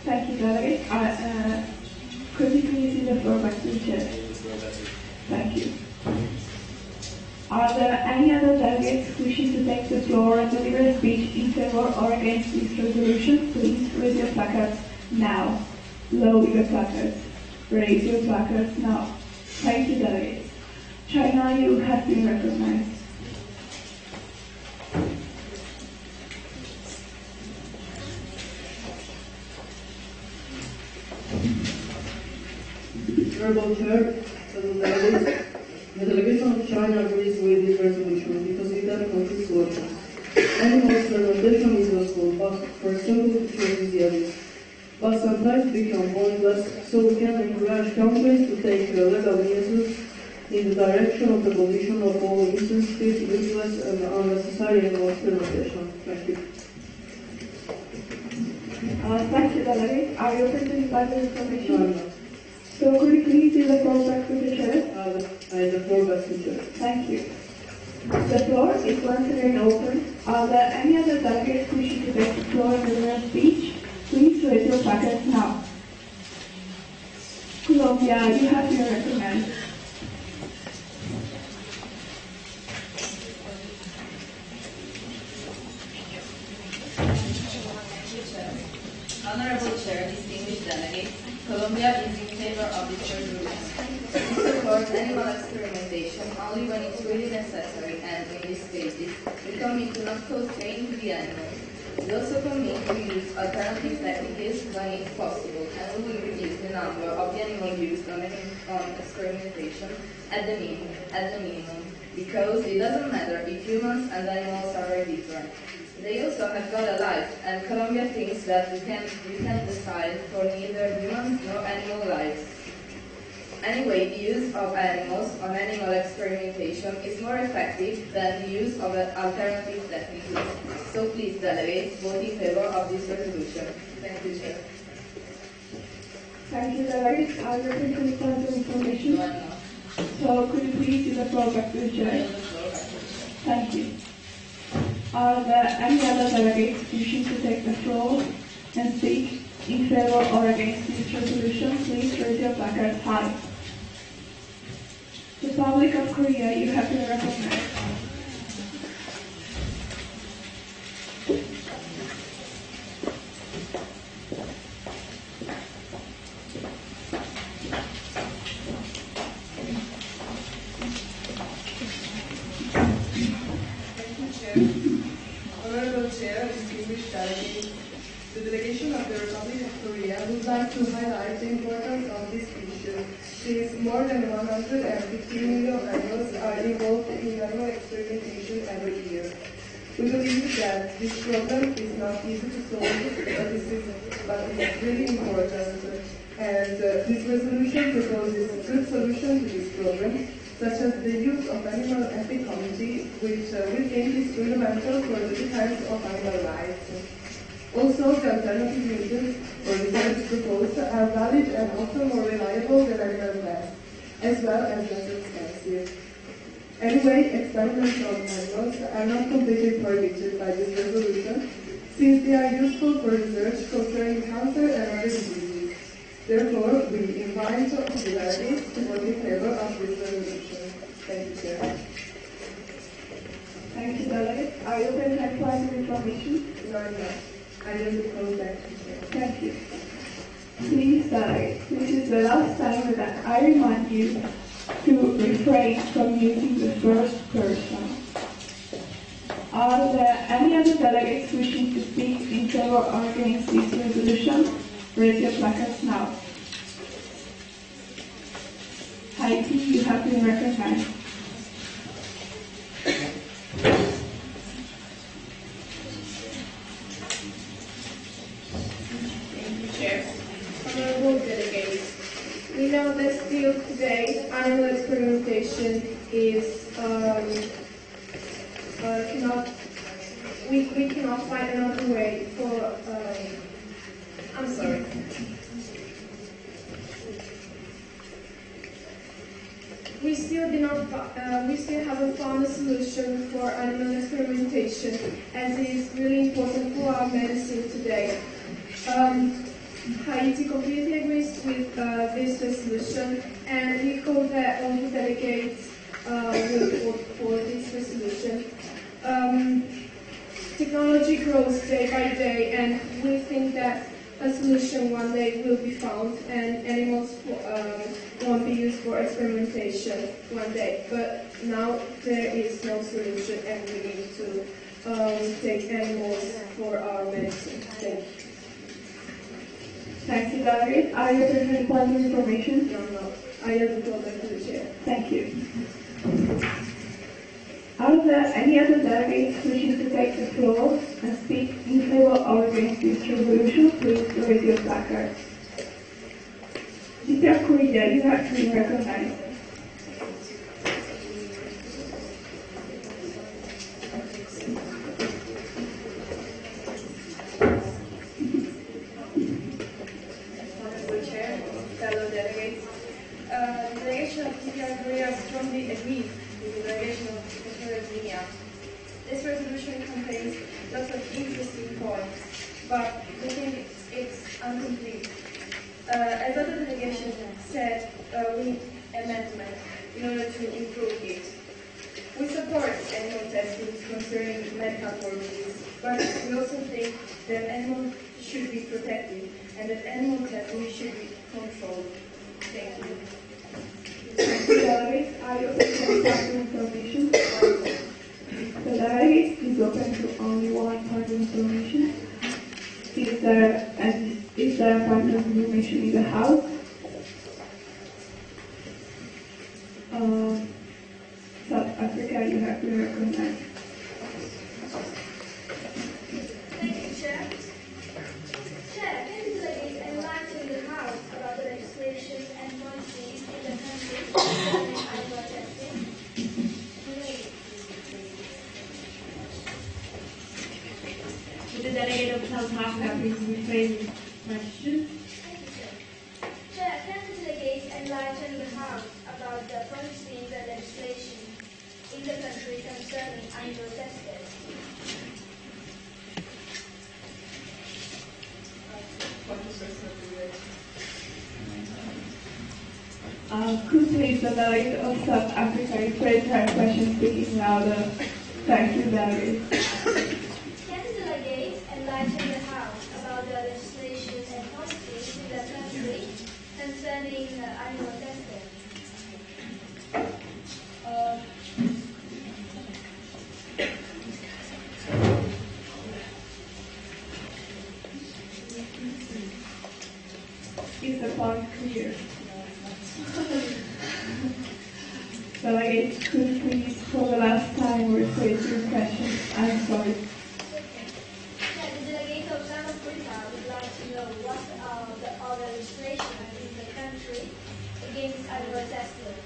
Thank you, delegate. Could you please give the floor back to the chair? Thank you. Are there any other delegates wishing to take the floor and deliver a speech in favor or against this resolution? Please raise your placards now. Lower your placards. Raise your placards now. Thank you, delegates. China, you have been recognized. Honorable Chair, the delegation of China agrees with this resolution because it has solutions. Animal experimentation is useful, but for example, to treat diseases. But sometimes become pointless, so we can encourage countries to take legal measures in the direction of the abolition of all insensitive, useless, and unnecessary animal experimentation. Thank you. Thank you, Delegate. Are you open to invited information? So could you please give the floor back to the chair? The floor back to the chair. Thank you. The floor is once again open. Are there any other delegates wishing to take the floor in their speech? Please raise your placards now. Colombia, you have your recommend. Honorable Chair, distinguished delegates, Colombia is in favor of this resolution. We support animal experimentation only when it's really necessary and, in these cases, we commit to not cause pain to the animals. We also commit to use alternative techniques when it's possible, and we will reduce the number of the animals used on experimentation at the minimum, because it doesn't matter if humans and animals are very different. They also have got a life, and Colombia thinks that we can't decide for neither humans nor animal lives. Anyway, the use of animals on animal experimentation is more effective than the use of alternative techniques. So please, delegates, vote in favor of this resolution. Thank you, Chair. Thank you, delegates. Are you open to further information? No, I'm not. So could you please give the floor back to the chair? Thank you. Are there any other delegates wishing to take the floor and speak in favor or against this resolution? Please raise your placards high. Republic of Korea, you have been recognized. Honorable Chair, distinguished delegates, the delegation of the Republic of Korea would like to highlight the importance of this issue, since more than 150 million animals are involved in animal experimentation every year. We believe that this problem is not easy to solve, but it's really important, and this resolution proposes a good solution to this problem, such as the use of animal ethic committee, which we think is fundamental for the defense of animal rights. Also, the alternative methods or results proposed are valid and often more reliable than animal tests, as well as less expensive. Anyway, experiments on animals are not completely prohibited by this resolution, since they are useful for research concerning cancer and other diseases. Therefore, we invite the delegates to vote in favor of this resolution. Thank you, Chair. Thank you, delegates. Are you open to further information? No, I'm not. I will call back to Chair. Thank you. Please, delegates, this is the last time that I remind you to refrain from using the first person. Are there any other delegates wishing to speak in favor or against this resolution? Raise your placards now. Haiti, you have been recognized. Thank you, Chair. Honorable delegates, we know that still today animal experimentation is we cannot find another way for I'm sorry. We still haven't found a solution for animal experimentation, as it is really important for our medicine today. Haiti completely agrees with this resolution, and we hope that all the delegates will vote for this resolution. Technology grows day by day, and we think that a solution one day will be found, and animals won't be used for experimentation one day. But now there is no solution, and we need to take animals for our medicine. Thank you. Thank you, delegate. Are you open to further information? No. I have the floor back to the chair. Thank you. Are there any other delegates wishing to take the floor and speak in favor or against this resolution? Please raise your placard. Mr. Goriziia, you have been recognized. lots of interesting points, but we think it's incomplete. As other delegation said, we need amendment in order to improve it. We support animal testing concerning medical purposes, but we also think that animals should be protected and that animal testing should be controlled. Thank you. Thank you, delegates. I open for further information. The delegate is open to only one part of information. Is there a part of information in the House? South Africa, you have been recognized. Thank you, Chair. Chair, can you delegate enlighten the House about the legislation and policies in the country concerning animal testing? Would the delegate of South Africa please rephrase his question? Thank you, Chair. Chair, can the delegate enlighten the House about the policies and legislation in the country concerning animal testing? Could please the delegate of South Africa rephrase her question speaking louder? Thank you, delegate. Can the delegate enlighten the House about the legislation and policies in the country concerning animal testing? Is the point clear? Delegate, could you please for the last time rephrase your question? I'm sorry. Yeah, the delegate of South Africa would like to know what are the other legislation in the country against animal testing.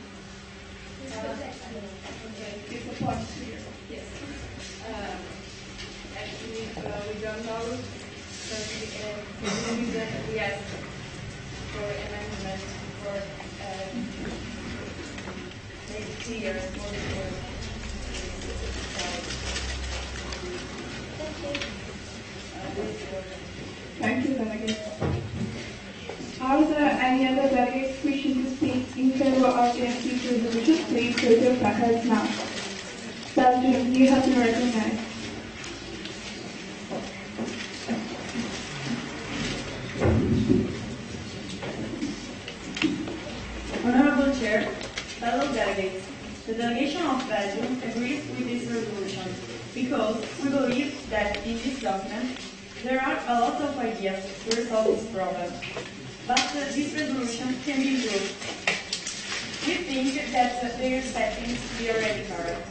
Okay, is the point clear? Yes. Actually, we don't know. So the reason we asked for amendment for make it clear more clear. Thank you, delegate. Are there any other delegates wishing to speak in favor of the MP's resolution? Please raise your placards now. Belgium, you have been recognized. Honorable Chair, fellow delegates, the delegation of Belgium agrees with this resolution because we believe that in this document there are a lot of ideas to resolve this problem, but this resolution can be improved. We think that their settings be already correct.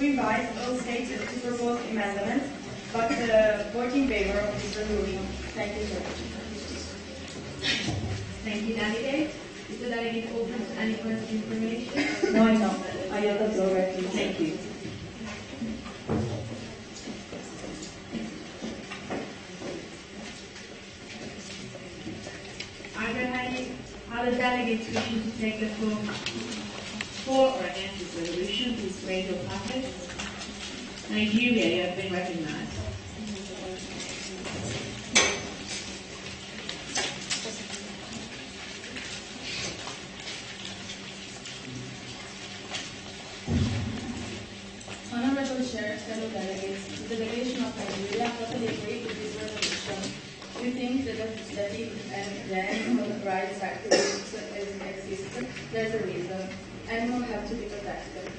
We invite all states to propose amendments, but vote in favor of this resolution. Thank you, Chair. Thank you, delegate. Is the delegate open to any further information? No, I don't. I yield the floor back to you. Thank you. Are there any other delegates wishing to take the floor for or against this resolution? Please raise your placards. Nigeria, you have been recognized. Honorable Chair, fellow delegates, the delegation of Nigeria totally agree with this resolution. We think that if the animal rights activists exist, there's a reason. Animals have to be protected.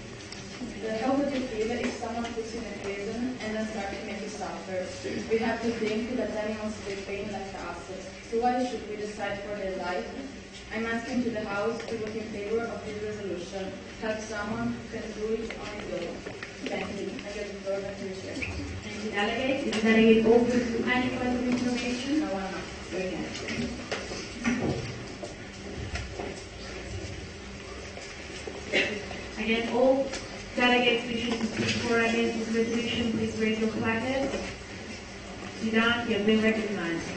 How would you feel if someone puts you in a prison and then starts to make you suffer? We have to think that animals feel pain like us. So why should we decide for their life? I'm asking to the House to vote in favor of this resolution. Help someone who can do it on his own. Thank you. I give the floor back to the Chair. Thank you, delegate. Is the delegate open to any further information? No, I'm not. Very good. Again, all delegates wishing to speak for or against this resolution, please raise your placards. Sudan, you have been recognized.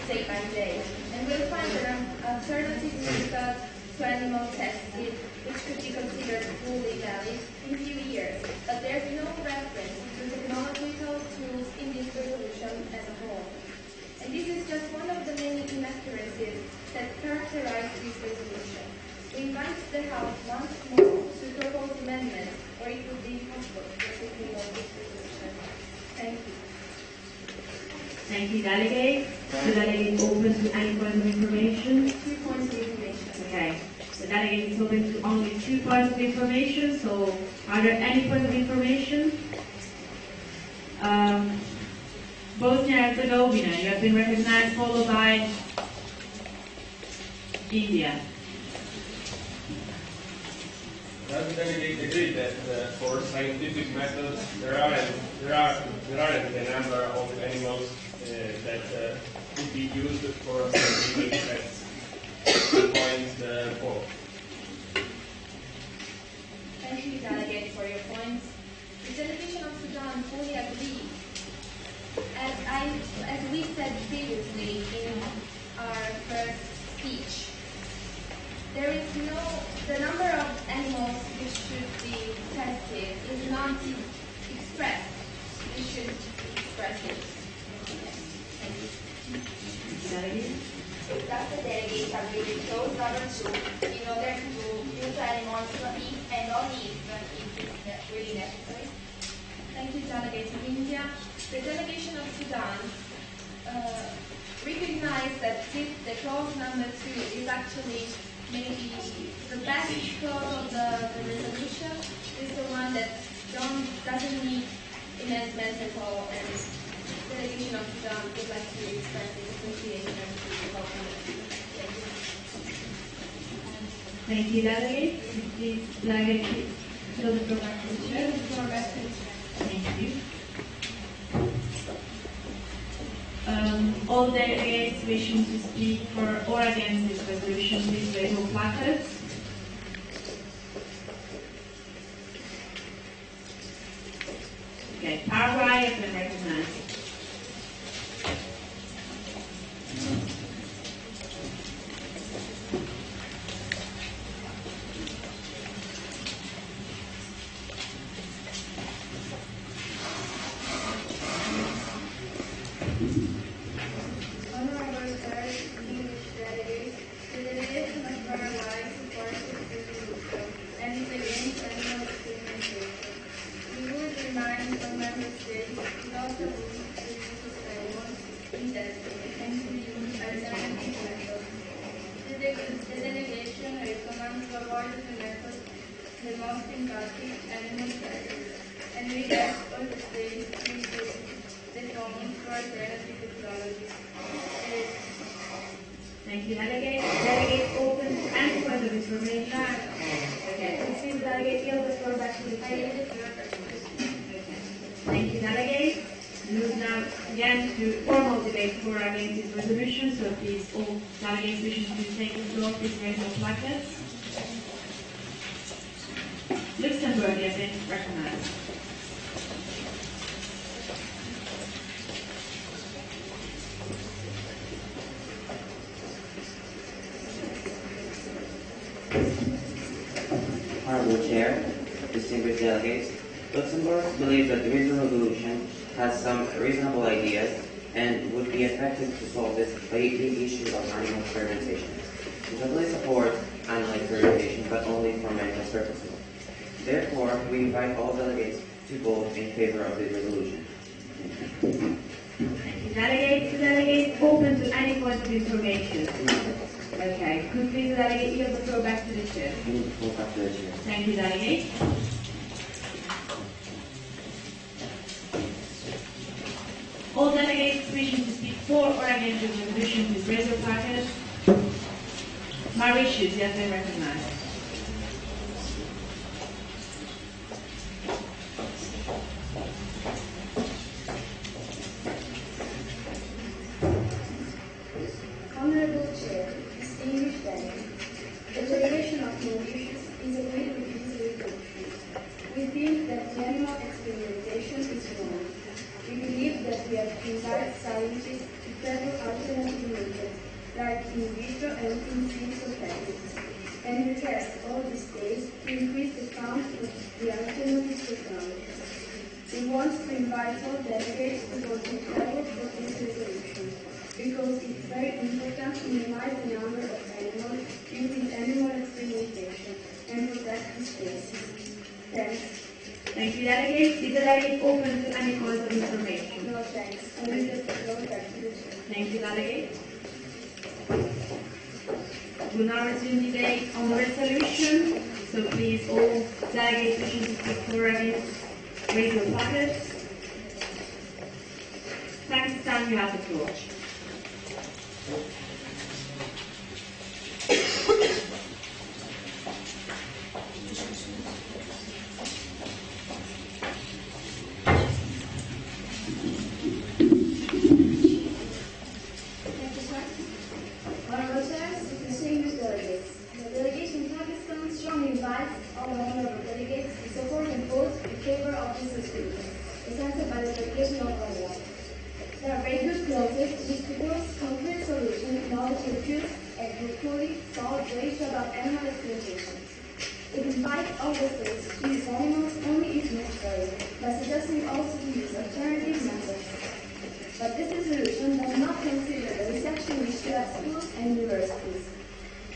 day by day, and will find an alternative method to animal testing, which could be considered fully valid in a few years. But there's no reference to technological tools in this resolution as a whole. And this is just one of the many inaccuracies that characterize this resolution. We invite the House once more to propose amendments, or it would be impossible to execute on this resolution. Thank you. Thank you, Delegate. The Delegate is open to any point of information. 2 points of information. Okay. The Delegate is open to only 2 points of information, so are there any points of information? Bosnia-Herzegovina, you have been recognized, followed by India. Does the delegate agree that for scientific methods there aren't a number of animals that could be used for scientific tests? Point 4. Thank you, Delegate, for your points. The delegation of Sudan fully agrees. As we said previously in our first speech, the number of animals which should be tested is not expressed. We should express it. Thank you. Does the delegate agree with clause number 2 in order to use animals if and only if it is really necessary? Thank you, Delegate of India. The delegation of Sudan recognized that the clause number 2 is actually maybe the best clause of the resolution. Is the one that doesn't need amendment at all, and the delegation of Sudan would like to express its appreciation to the whole committee. Thank you, Delegate. Please, Delegate, fill the floor back to the Chair. Thank you. All delegates wishing to speak for or against this resolution, please raise your placards. Okay, Paraguay has been recognized. Honorable Sir, English delegates, the delegation of Paraguay supports this resolution and is against animal experimentation. We would remind all member states not to use the use of animals in testing and to use alternative methods. The delegation recommends to avoid the method the most impacting animal testing, and we ask all the states to use the common for alternative technologies. Thank you, Delegate. Delegate open to any point of information. Okay, please, Delegate, yield the floor back to the Chair. Thank you, Delegate. We move now again to formal debate for or against this resolution, so please, all delegates wishing to take the floor, please raise your placards. Luxembourg has been recognized. Honorable Chair, distinguished delegates, Luxembourg believes that the recent resolution has some reasonable ideas and would be effective to solve this plaguing issue of animal experimentation. We totally support animal experimentation, but only for medical purposes. Therefore, we invite all delegates to vote in favor of this resolution. Thank you, Delegate. The Delegate open to any point of information. Okay, could please, Delegate, yield the floor back to the Chair. Thank you, Delegate. All delegates wishing to speak for or against this resolution, please raise your placards. Mauritius, you have been recognized. Honorable Chair, distinguished delegates, the delegation of Mauritius is agreed with this resolution. We think that the animal experimentation is wrong. We believe that we have to invite scientists to tackle alternative everything seems so perfect. And request all these days to increase the count of the alternative technologies. We want to invite all delegates to vote in favor of this resolution, because it's very important to minimize the number of animals using animal experimentation and protect the species. Thanks. Thank you, delegates. Is the delegate open to any calls of information? No thanks. I will just go back to the chair. Thank you, delegates. We will now resume debate on the resolution. So please, all delegates wishing to speak for it, raise your buckets. Thanks, Stan, you have the floor. It invites all the states to use animals only if necessary, but suggesting also to use alternative methods. But this resolution does not consider the reception issue at schools and universities.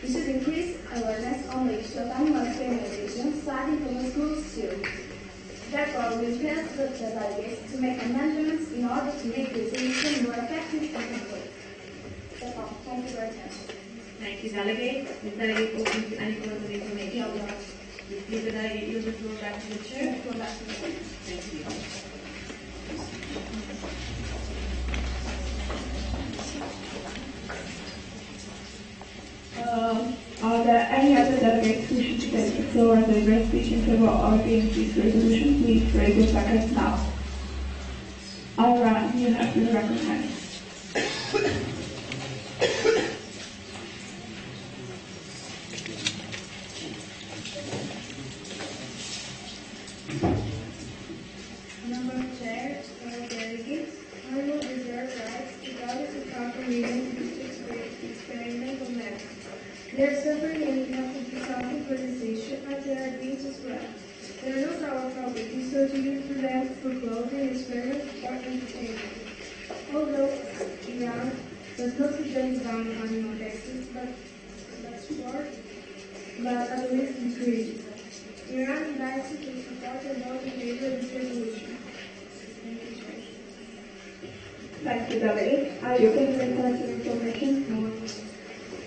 We should increase awareness on the issue of animal experimentation starting from the schools too. Therefore, we request the delegates to make amendments in order to make the resolution more effective and complete. That's all. Thank you very much. Thank you, delegate. Is delegate open to any further information? No. Please, the delegate yield the floor back to the chair. Thank you. Are there any other delegates who should take the floor and address speech in favor or against this resolution? Please raise your seconds now. Ira, you have been recognized. Member Chair, delegates, animal reserve rights regardless of proper reason to experimental methods. They are suffering and we have to do something for this issue as they are being as well. They are not our property, so to use for them for clothing, experiments, or entertainment. Although Iran does not suggest ban animal taxes, but at least increase. Iran invites you to support and vote in favor of this resolution. Thank you, delegate. Are you open to request information? No.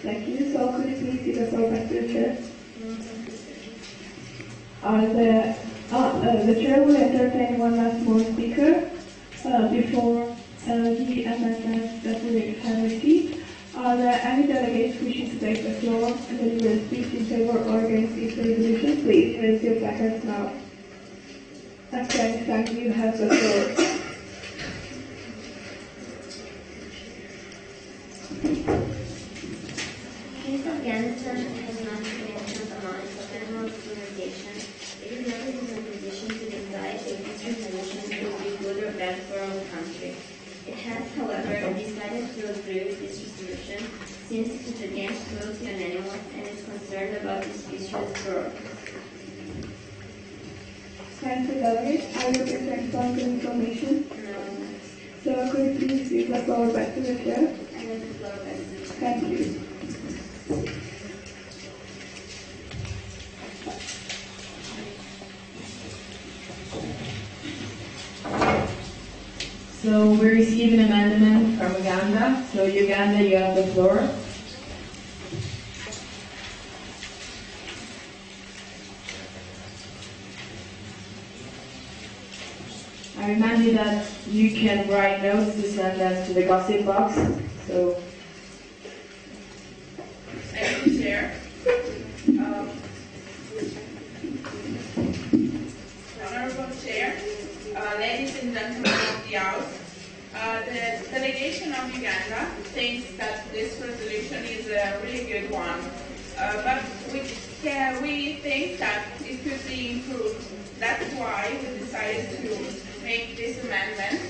Thank you. So could you please give the floor back to the chair? The chair will entertain one last more speaker before the amendments that we have received. Are there any delegates wishing to take the floor and deliver a speech in favor or against this resolution? Please raise your placards now. Afghanistan, you have the floor. Since Afghanistan has not significant amounts of animal experimentation, it is not in a position to decide if this resolution will be good or bad for our country. It has, however, decided to approve this resolution since it is against cruelty on animals and is concerned about the species growth. Thank you, delegate. Are you open to respond to information? No. So could you please give the floor back to the chair? I give the floor back to the chair. Thank you. So we received an amendment from Uganda. So Uganda, you have the floor. I remind you that you can write notes to send them to the gossip box. So. Thank you, Chair. Honorable Chair, ladies and gentlemen of the House, the delegation of Uganda thinks that this resolution is a really good one, but we think that it could be improved. That's why we decided to make this amendment,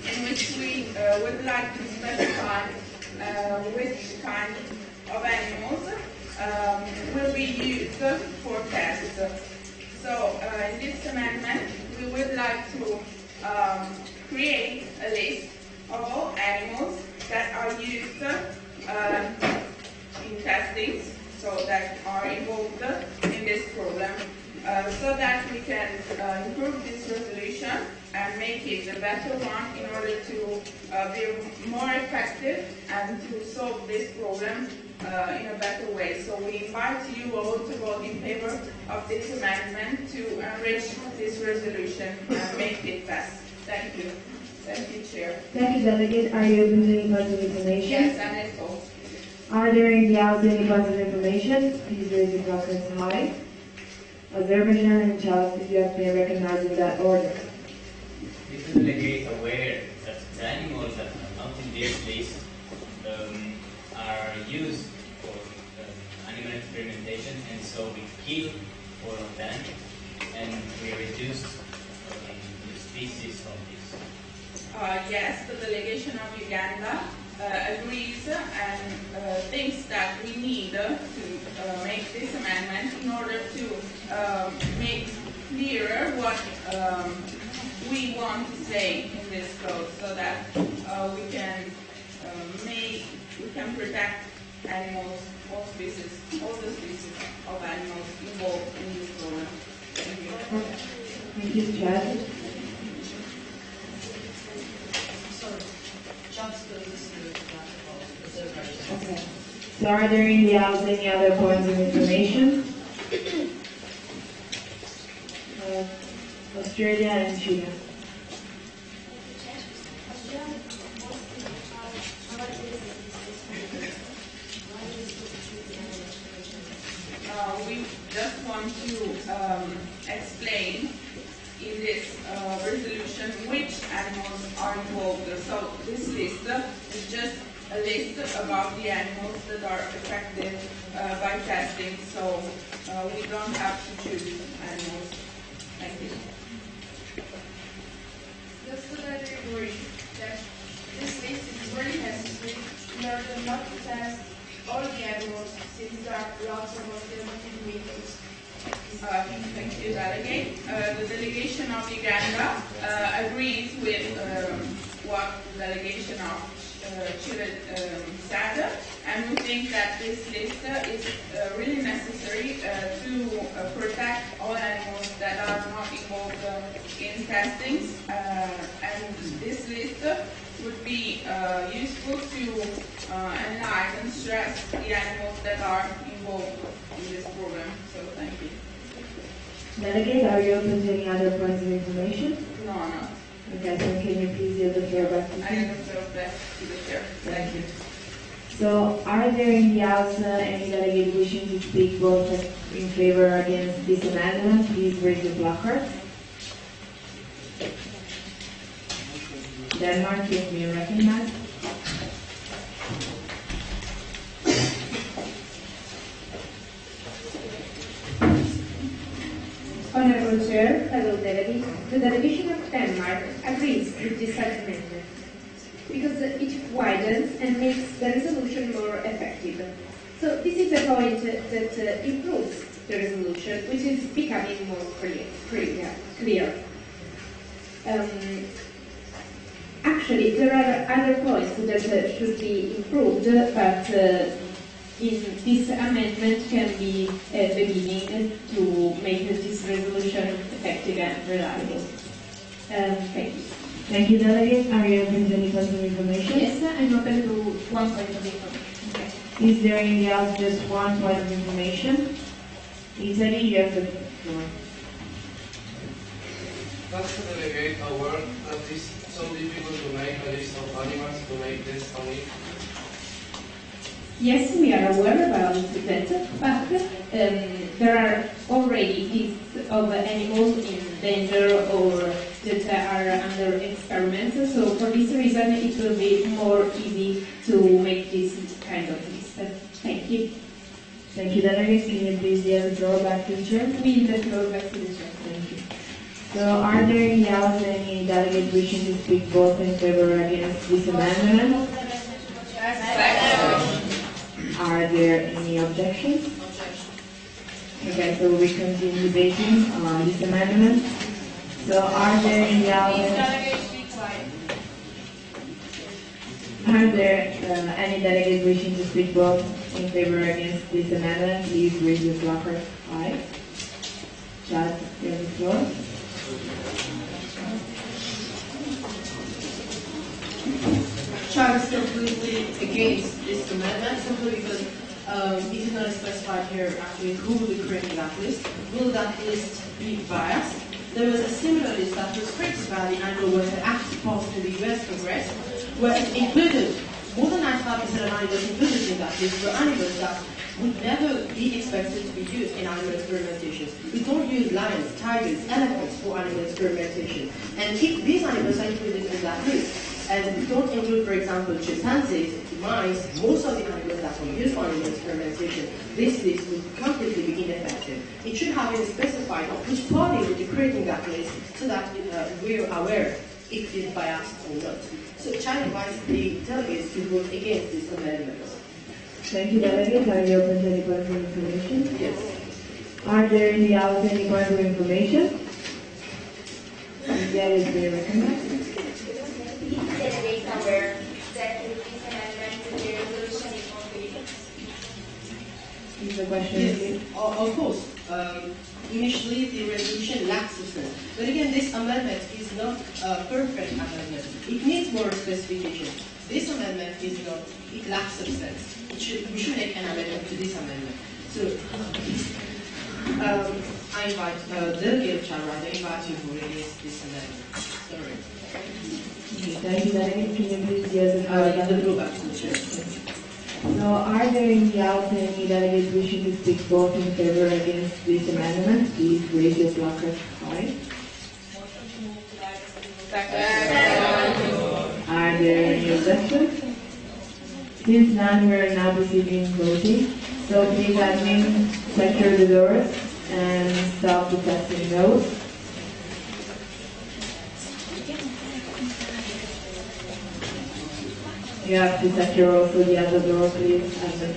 in which we would like to specify which kind of animals will be used for tests. So in this amendment, we would like to create a list of all animals that are used in testing, so that are involved in this problem, so that we can improve this resolution and make it a better one in order to be more effective and to solve this problem in a better way. So we invite you all to vote in favor of this amendment to enrich this resolution and make it pass. Thank you. Thank you, Chair. Thank you, Delegate. Are you open to any positive information? Yes, and it's all. Are there in the House any positive information? Please raise your glasses high. Azerbaijan and Charles, if you have been recognized in that order. Is the delegate aware that the animals that are not in this list are used for animal experimentation, and so we kill all of them and we reduce the species of this? Yes, the delegation of Uganda agrees and thinks that we need to make this amendment in order to make clearer what we want to say in this code, so that we can protect animals, all the species of animals involved in this program. Thank you. Thank you, Chad. Okay. So are there in the House any other points of information? Australia and Chile. We just want to explain in this resolution which animals are involved. So this list is just a list about the animals that are affected by testing. So we don't have to choose animals. Thank you. Just so that we agree that this list is very necessary in order not to test all the animals, since there are lots of alternative methods. Thank you, Delegate. The delegation of Uganda agrees with what the delegation of Chile said, and we think that this list is really necessary to protect all animals that are not involved in testings, and this list would be useful to analyze and stress the animals that are involved in this program. So thank you. Delegate, are you open to any other points of information? No, no. Okay, so can you please yield the floor back to you? I yield the floor back to the chair. Thank you. So, are there in the House any delegate wishing to speak both in favor or against this amendment? Please raise your placard. Denmark, if you recognize. Honorable Chair, fellow delegates, the delegation of Denmark agrees with this amendment because it widens and makes the resolution more effective. So this is a point that improves the resolution, which is becoming more clear. Actually, there are other points that should be improved, but in this amendment can be a beginning to make this resolution effective and reliable. Thank you. Thank you, Delegate. Are you open to any points of information? Yes, I'm open to one point of information. Okay. Is there in the House just one point of information? Italy, you have the floor. Does the delegate aware that it is so difficult to make a list of animals to make this a week? Yes, we are aware about that, but there are already lists of animals in danger or that are under experiment, so for this reason it will be more easy to make this kind of list. Thank you. Thank you, Delegate. Can you please yield the floor back to the Chair? We yield the floor back to the Chair. Thank you. So, are there in the House any delegates wishing to speak both in favor or against this amendment? Are there any objections? Okay, so we continue debating on this amendment. So are there any Are there any delegates wishing to speak both in favor or against this amendment? Please raise your placard. Aye. Chad, you have the floor. Chad is completely against this amendment simply because it is not specified here actually who will be creating that list. Will that list be biased? There was a similar list that was created by the Annual Water Act passed in the US Congress, where it included more than 95% of animals included in that list were animals that would never be expected to be used in animal experimentations. We don't use lions, tigers, elephants for animal experimentation. And if these animals are included in that list, and we don't include, for example, chimpanzees, mice, most of the animals that are used for animal experimentation, this list would completely be ineffective. It should have been specified which party would be creating that list so that we're aware if it is biased or not. So China invites the delegates to vote against this amendment. Thank you, delegates. Are you open to any points of information? Yes. Are there in the house any points of information? That is very recommended. Delegates aware that with this amendment the resolution is completed. Is the question? Yes, of course. Initially, the resolution lacks substance. But again, this amendment is not a perfect amendment. It needs more specification. This amendment is not, it lacks substance. We should make an amendment to this amendment. So, I invite Delegate Chalra, I invite you to against this amendment. Sorry. Thank you, Delegate. Can you please use the go back to the chair. So, are there in the house any delegates wishing to speak both in favor or against this amendment? Please raise your placard high. Are there any objections? Since none, we are now proceeding voting. So please admin secure the doors and stop the testing node. You have to secure also the other door, please, admin.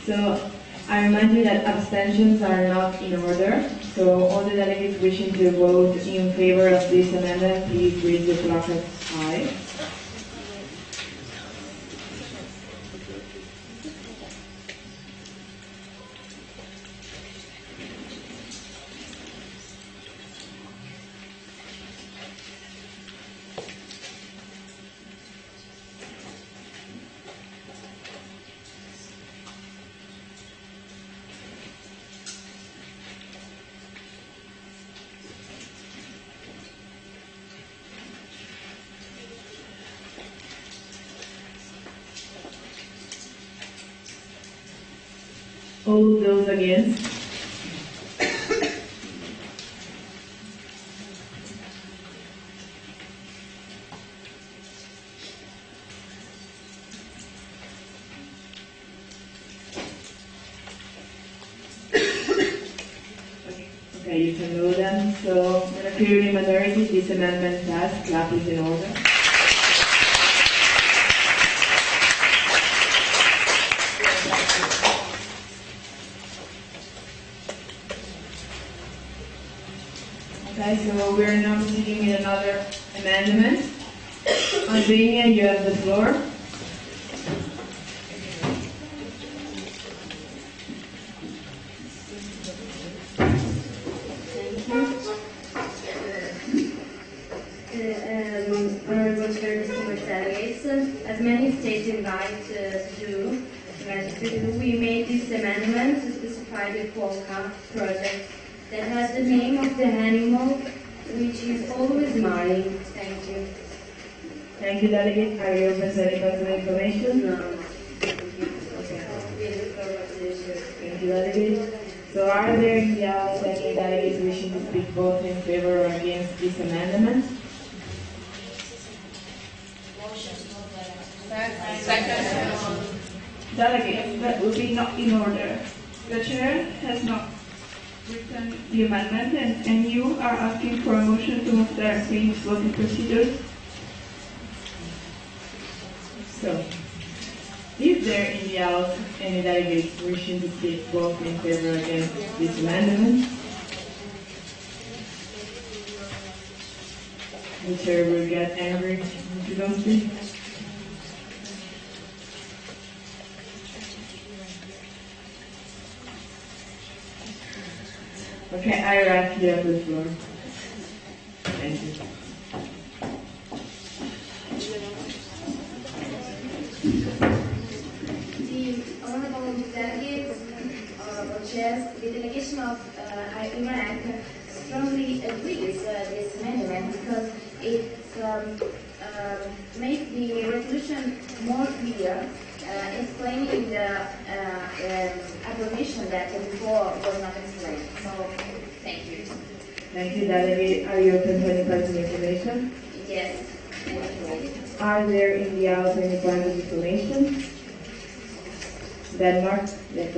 So I remind you that abstentions are not in order. So all the delegates wishing to vote in favor of this amendment, please raise your placard high. All those against? Okay, you can know them. So, in a clearly minority, this amendment passed. Clap is in order. Okay, so we're now proceeding with another amendment. Albania, you have the floor. Honorable Chair, distinguished delegates, as many states invite to do, we made this amendment to specify the quokka project that has the name of the animal, which is always smiling. Thank you. Thank you, delegate. Are you open to any personal information? No. Thank you, delegate. So are there in the house any delegates wishing to speak both in favor or against this amendment? Delegate, that will be not in order. The chair has not written the amendment, and you are asking for a motion to move directly into voting procedures. So, is there in the House any delegates wishing to speak both in favor or against this amendment? The chair will get angry if you don't speak. Okay, I ask you on the floor. Thank you. The honorable delegates, honorable chairs, the delegation of Iraq strongly agrees this amendment because it makes the resolution more clear, explaining the abbreviation that before was not explained. So, thank you. Thank you, delegate. Are you open to any points of information? Yes. Are there in the House any points of information? Denmark? Yes.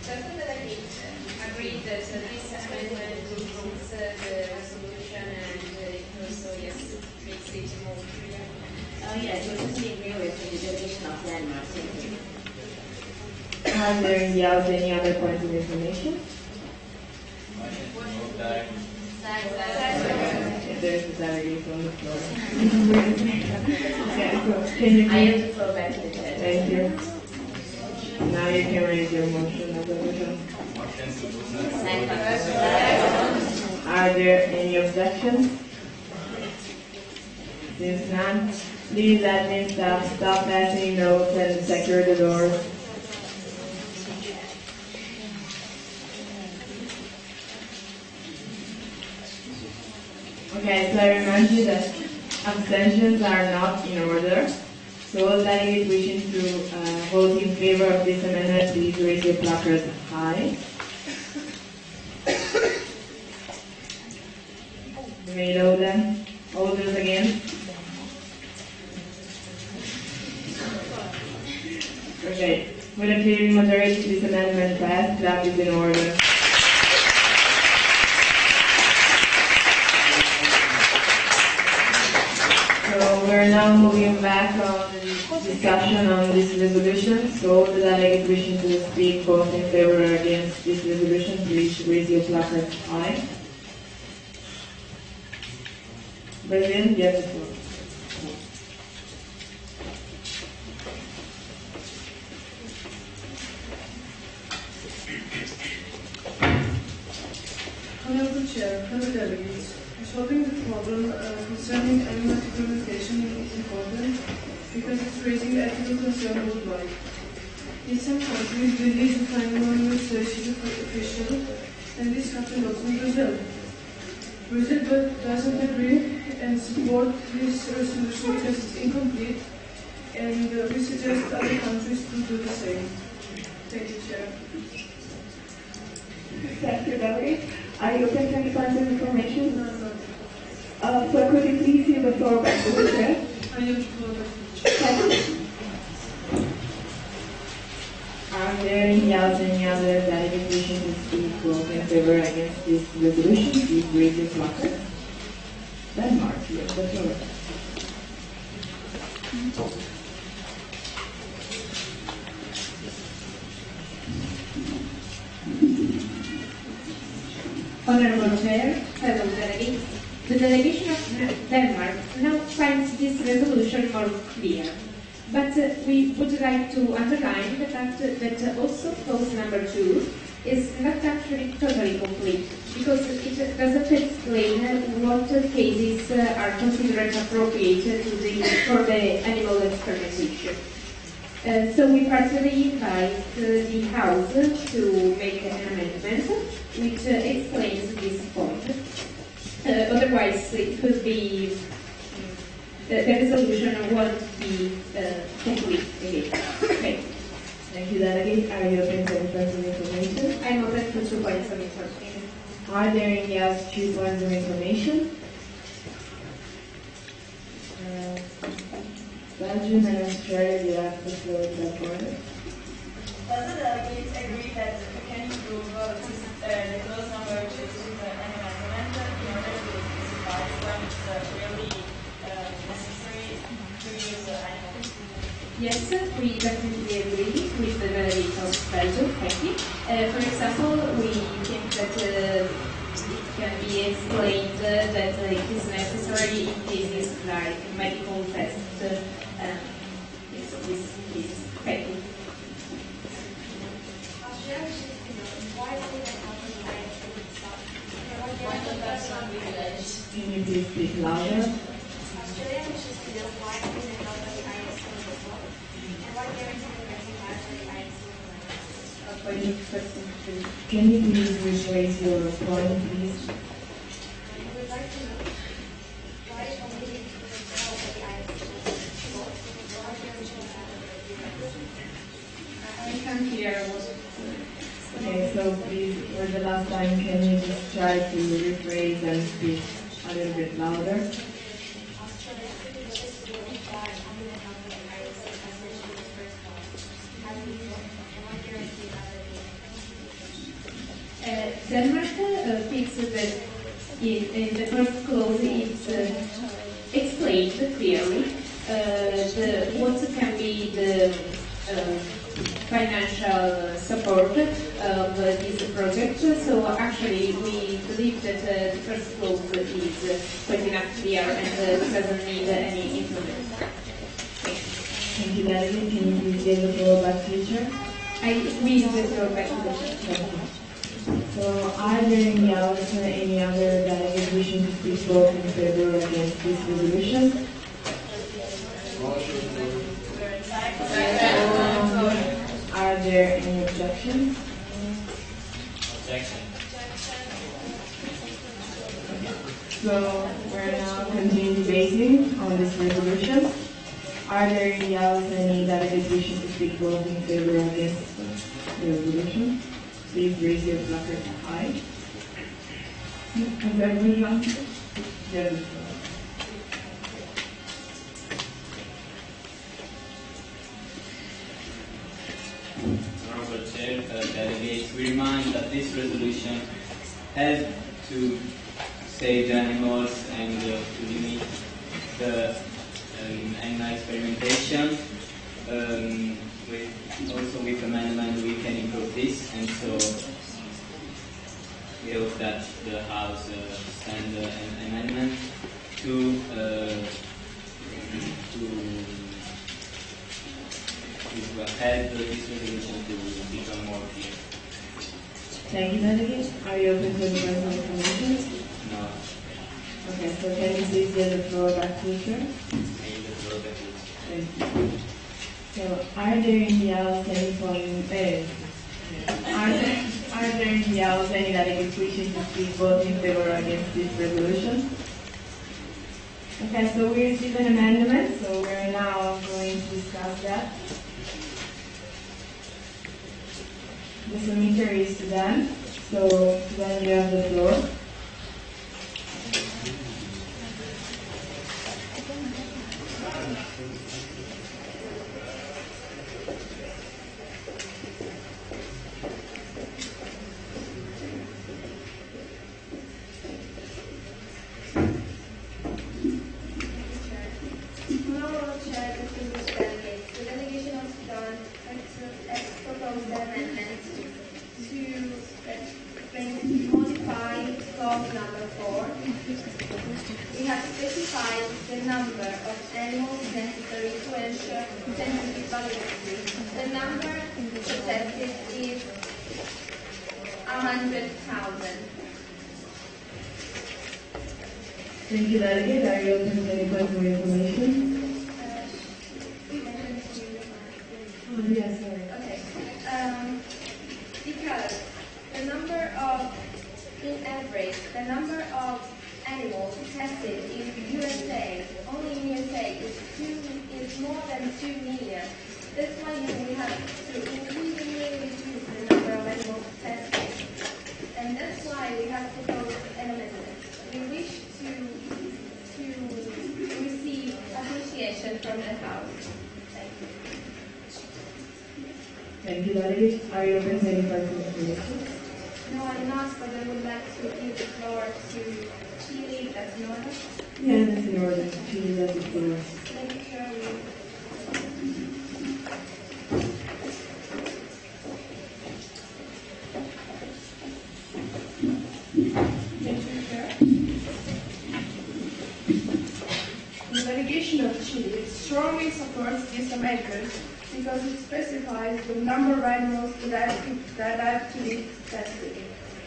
Certain delegates agreed that this amendment improves the resolution and it also, yes, makes it more clear. Yes, we totally agree with the delegation of Denmark. Thank you. Are there in the House any other points of information? There is a delegate on the floor. Okay, so can you I have to go back to the chair. Thank you. Now you can raise your motion as a motion. Are there any objections? Since none, please admin staff stop passing notes and secure the doors. Okay, so I remind you that abstentions are not in order. So all delegates wishing to vote in favor of this amendment, please raise your placard high. You may lower them. All those against? Okay, with a clear majority, this amendment passed. Clap is in order. So we're now moving back on the discussion on this resolution. So the delegates wishing to speak both in favor or against this resolution, please raise your placard high. Brazil, you have the floor. Honorable Chair, fellow delegates, solving the problem concerning animatic fermentation is important because it's raising ethical concern worldwide. In some countries, release of animal administration official, and this happened also in Brazil. Brazil doesn't agree and support this resolution because it's incomplete, and we suggest other countries to do the same. Thank you, Chair. Thank you, delegate. Are you open to any points of information? No. So could you please give the floor back to the chair? I yield the floor back to the chair. Thank you. Are there in the House any other delegates wishing to speak both in favor or against this resolution? Please raise your placard. Denmark, you have the floor. Honorable Chair, fellow delegates, the delegation of Denmark now finds this resolution more clear. But we would like to underline the fact that also clause number 2 is not actually totally complete, because it doesn't explain what cases are considered appropriate for the animal experimentation. So we personally invite the House to make an amendment which explains this point. Otherwise, it could be the resolution won't be complete again. Okay. Thank you, delegate. Are you open to any points of information? I'm open to 2 points of information. Are there in the House 2 points of information? Belgium and Australia, you have the floor to that corner. The delegates agree that we can improve Yes, we definitely agree with the delegates of Belgium, Becky. For example, we think that it can be explained that it is necessary in cases like medical tests. Yes, Becky. Can you please speak louder? Can you please rephrase your point, please? I can't hear what. Okay, so please, for the last time, can you just try to rephrase and speak a little bit louder? Denmark thinks that in the first clause it's explained clearly what can be the financial support of this project. So actually we believe that the first clause is quite enough clear and doesn't need any improvement. Thank you, Delegate. Can you please give the floor back to the chair? We give the floor back to the chair. Thank you. So are there any other delegates wishing to speak both in favor or against this resolution? Are there any objections? Objection. So we're now continuing debating on this resolution. Are there any delegates wishing to speak both in favor or against the resolution? Please raise your placard high. Has everyone? Yes. Honorable Chair, delegates, we remind that this resolution has to save the animals and to limit the animal experimentation. Also with amendment we can improve this, and so we hope that the House send an amendment to help this resolution to become more clear. Thank you, Delegate. Are you open to any further information? No. Okay, so can you please give the floor back to the chair? Thank you. So, are there any delegates wishing to speak both in favor or against this resolution? Okay, so we received an amendment, so we're now going to discuss that. The submitter is Sudan, so Sudan, you have the floor. Thank you, Delegate. Are you open to any further information? Oh, yes, sorry. Okay. Because the number of, in average, the number of animals tested in USA, only in USA, is more than 2 million. That's why we have to increasingly reduce the number of animals tested. And that's why we have proposed an amendment. We wish to receive appreciation from the House. Thank you. Thank you, Delegate. Are you open to any further information? No, I'm not, but I would like to give the floor to Chile, that's in order. Yeah, that's in order. Please have the floor. Thank you, Chair. Chile strongly supports this amendment because it specifies the number of animals that are to be tested.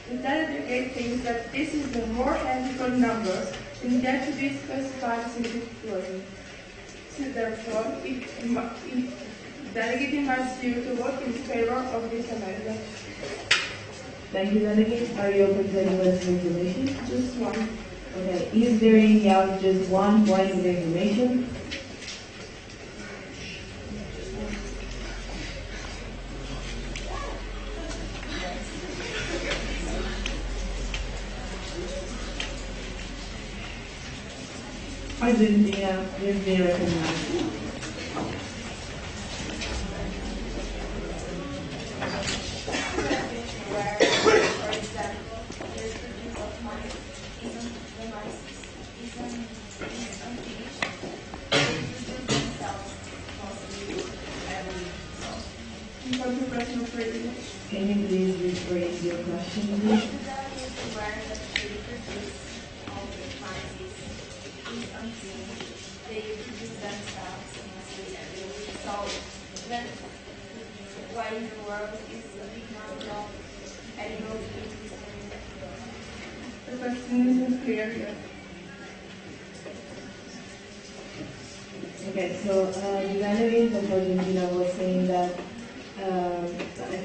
The delegate thinks that this is a more ethical number and that to be specified in the clause. So therefore, it delegate invites you to vote in favor of this amendment. Thank you, Delegate. Are you open to any more information? Just one. Okay. Is there in the house just one point of information? Argentina is being recognized. Can you please rephrase your question, please? Why in the world is the big number of animals The question isn't clear yet. Okay, so the delegate of Argentina was saying that,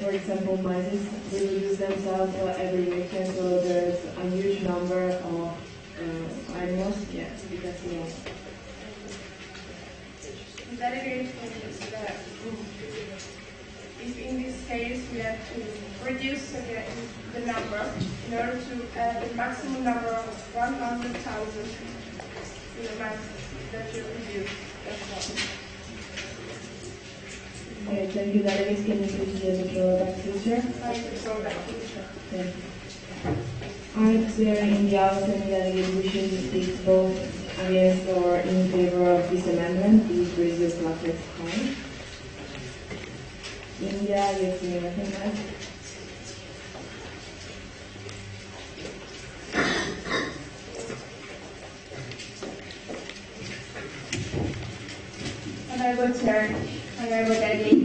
for example, mice reproduce themselves every weekend, so there's a huge number of animals. Yeah, because The delegate thinks that if in this case we have to reduce again the number in order to add the maximum number of 100,000 to the max that you reduce. That's one. Okay, thank you, Delegate. Can you please give the floor back to the chair? I control that feature. Thank you. Are there in the house any delegate wishing to speak both against or in favor of this amendment? Please raise your placards high. India, you've been recognized. Honorable Chair, Honorable Delegate,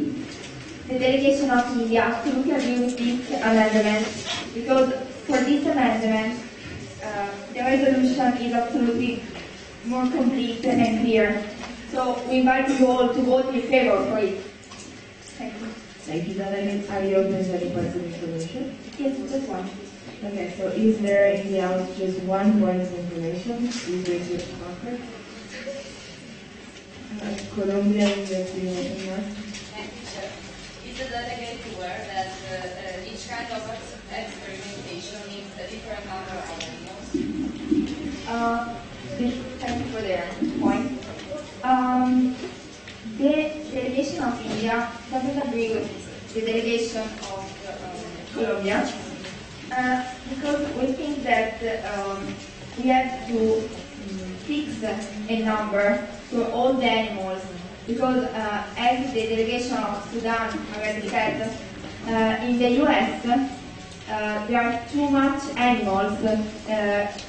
the delegation of India absolutely agree with this amendment because for this amendment, the resolution is absolutely more complete and clear. So we invite you all to vote in favor for it. Thank you. Thank you, Delegate. Are you open to any points of information? Yes, just one. Okay, so is there in the house just one point of information? Please raise your placard. Colombia, you have been recognized. Thank you, Chair. Is the delegate aware that each kind of experimentation needs a different number of animals? Thank you for the point. The delegation of India doesn't agree with the delegation of Colombia because we think that we have to fix a number for all the animals because as the delegation of Sudan already said, in the US there are too much animals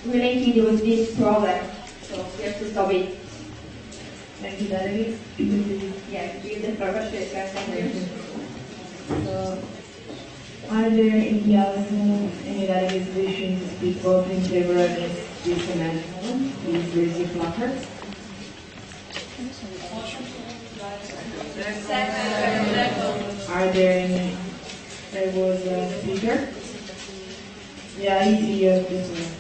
related with this problem, so we have to stop it. Thank you, Delegate. Yes, give the floor to the chair. Thank you. So, are there in the house any delegates wishing to speak both in favor or against this amendment? Please raise your placards. Are there any? There was a speaker. Yeah, you have this one.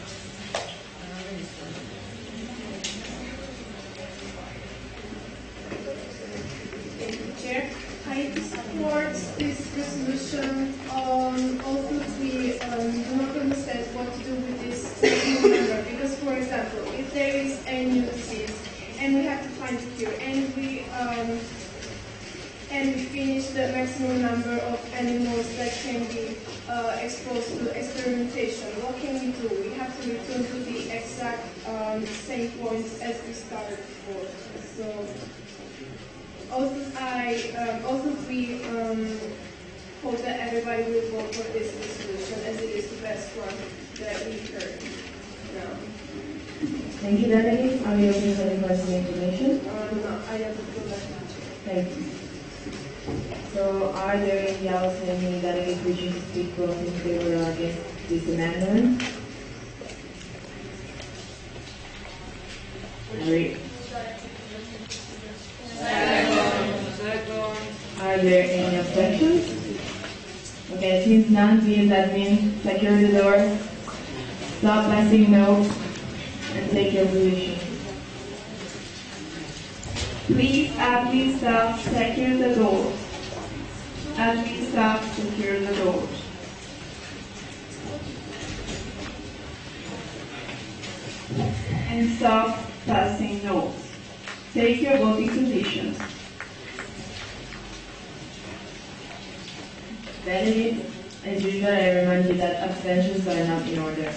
Chair, I support this resolution. Also, we do not understand what to do with this maximum number because, for example, if there is a new disease and we have to find a cure, and we finish the maximum number of animals that can be exposed to experimentation, what can we do? We have to return to the exact same points as we started before. So. Also, we hope that everybody will vote for this resolution as it is the best one that we heard now. Thank you, delegates. Are you open for requesting information? No, I have to go back. Thank you. So, are there any delegates wishing to speak both in favor or against this amendment? Are there any objections? Okay, since none, please admin, secure the door, stop passing notes, and take your position. Please, admin staff, secure the doors. Admin staff, secure the doors. And stop passing notes. Take your voting positions. Delegates, as usual, I remind you that abstentions are not in order.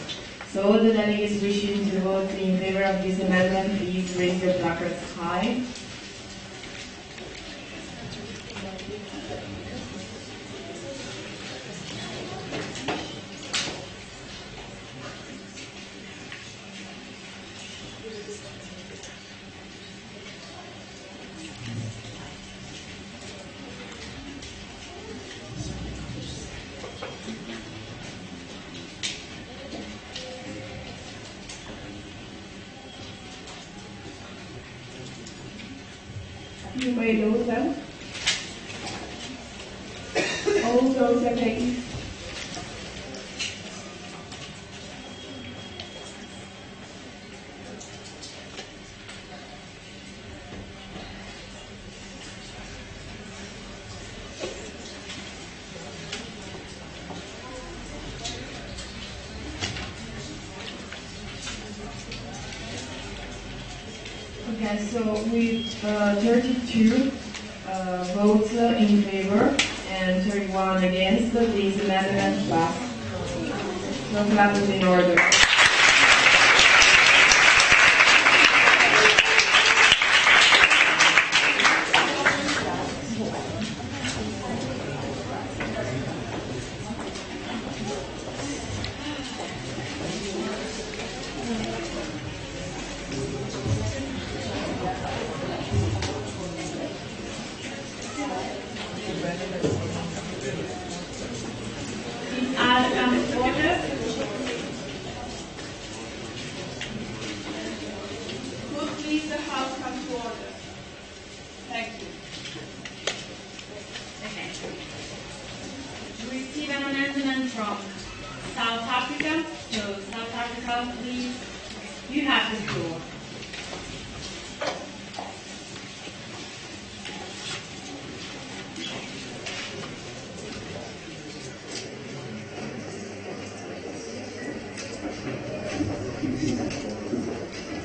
So all the delegates wishing to vote in favor of this amendment, please raise your placards high. You may lose them. All those against. Okay, so with 32 votes in favor and 31 against, this amendment passed. So clap is in order. Please, the House come to order. Thank you. Okay. We receive an amendment from South Africa. So South Africa, please, you have the floor.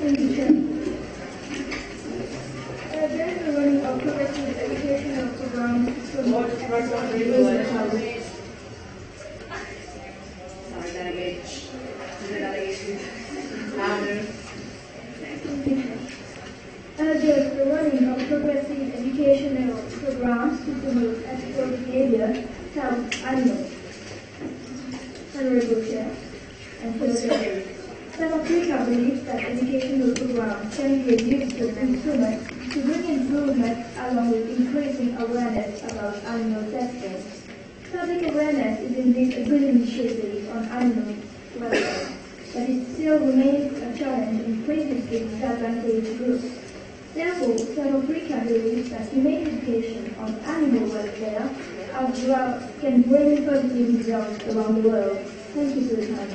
Thank you, Chair. There is a running of progressive educational programs to promote Sorry, delegates. The delegates louder. There's the running of progressive educational programs to promote ethical behavior, health, animals. Honorable Chair and fellow delegates. South Africa believes that educational programs can be a useful instrument to bring improvement along with increasing awareness about animal testing. Public awareness is indeed a good initiative on animal welfare, but it still remains a challenge in previously disadvantaged groups. Therefore, South Africa believes that humane education on animal welfare as well can bring positive results around the world. Thank you for your time.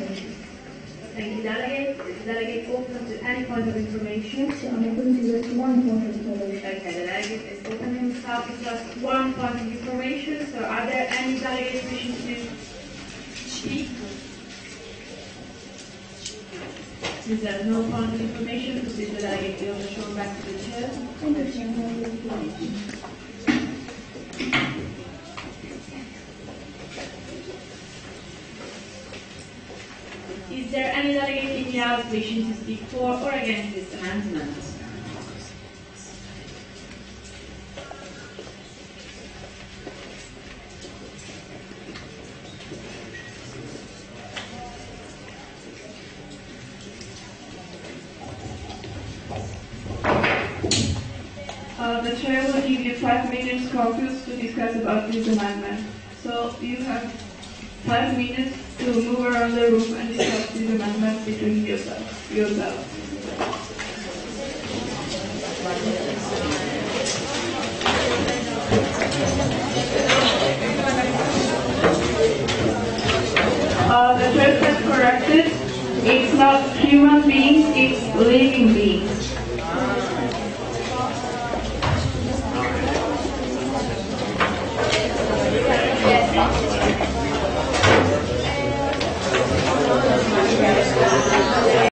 Thank you, delegate. Is the delegate open to any point of information? So I'm open to just one point of information. Okay, the delegate is open himself to just one point of information. So are there any delegates wishing to speak? Since there's no point of information, please the delegate will show back to the chair. Thank you, Chair. Is there any delegate in the House wishing to speak for or against this amendment? The chair will give you 5 minutes caucus to discuss about this amendment. So you have 5 minutes to move around the room and discuss this amendment between yourselves. The chair has corrected. It's not human beings, it's living beings.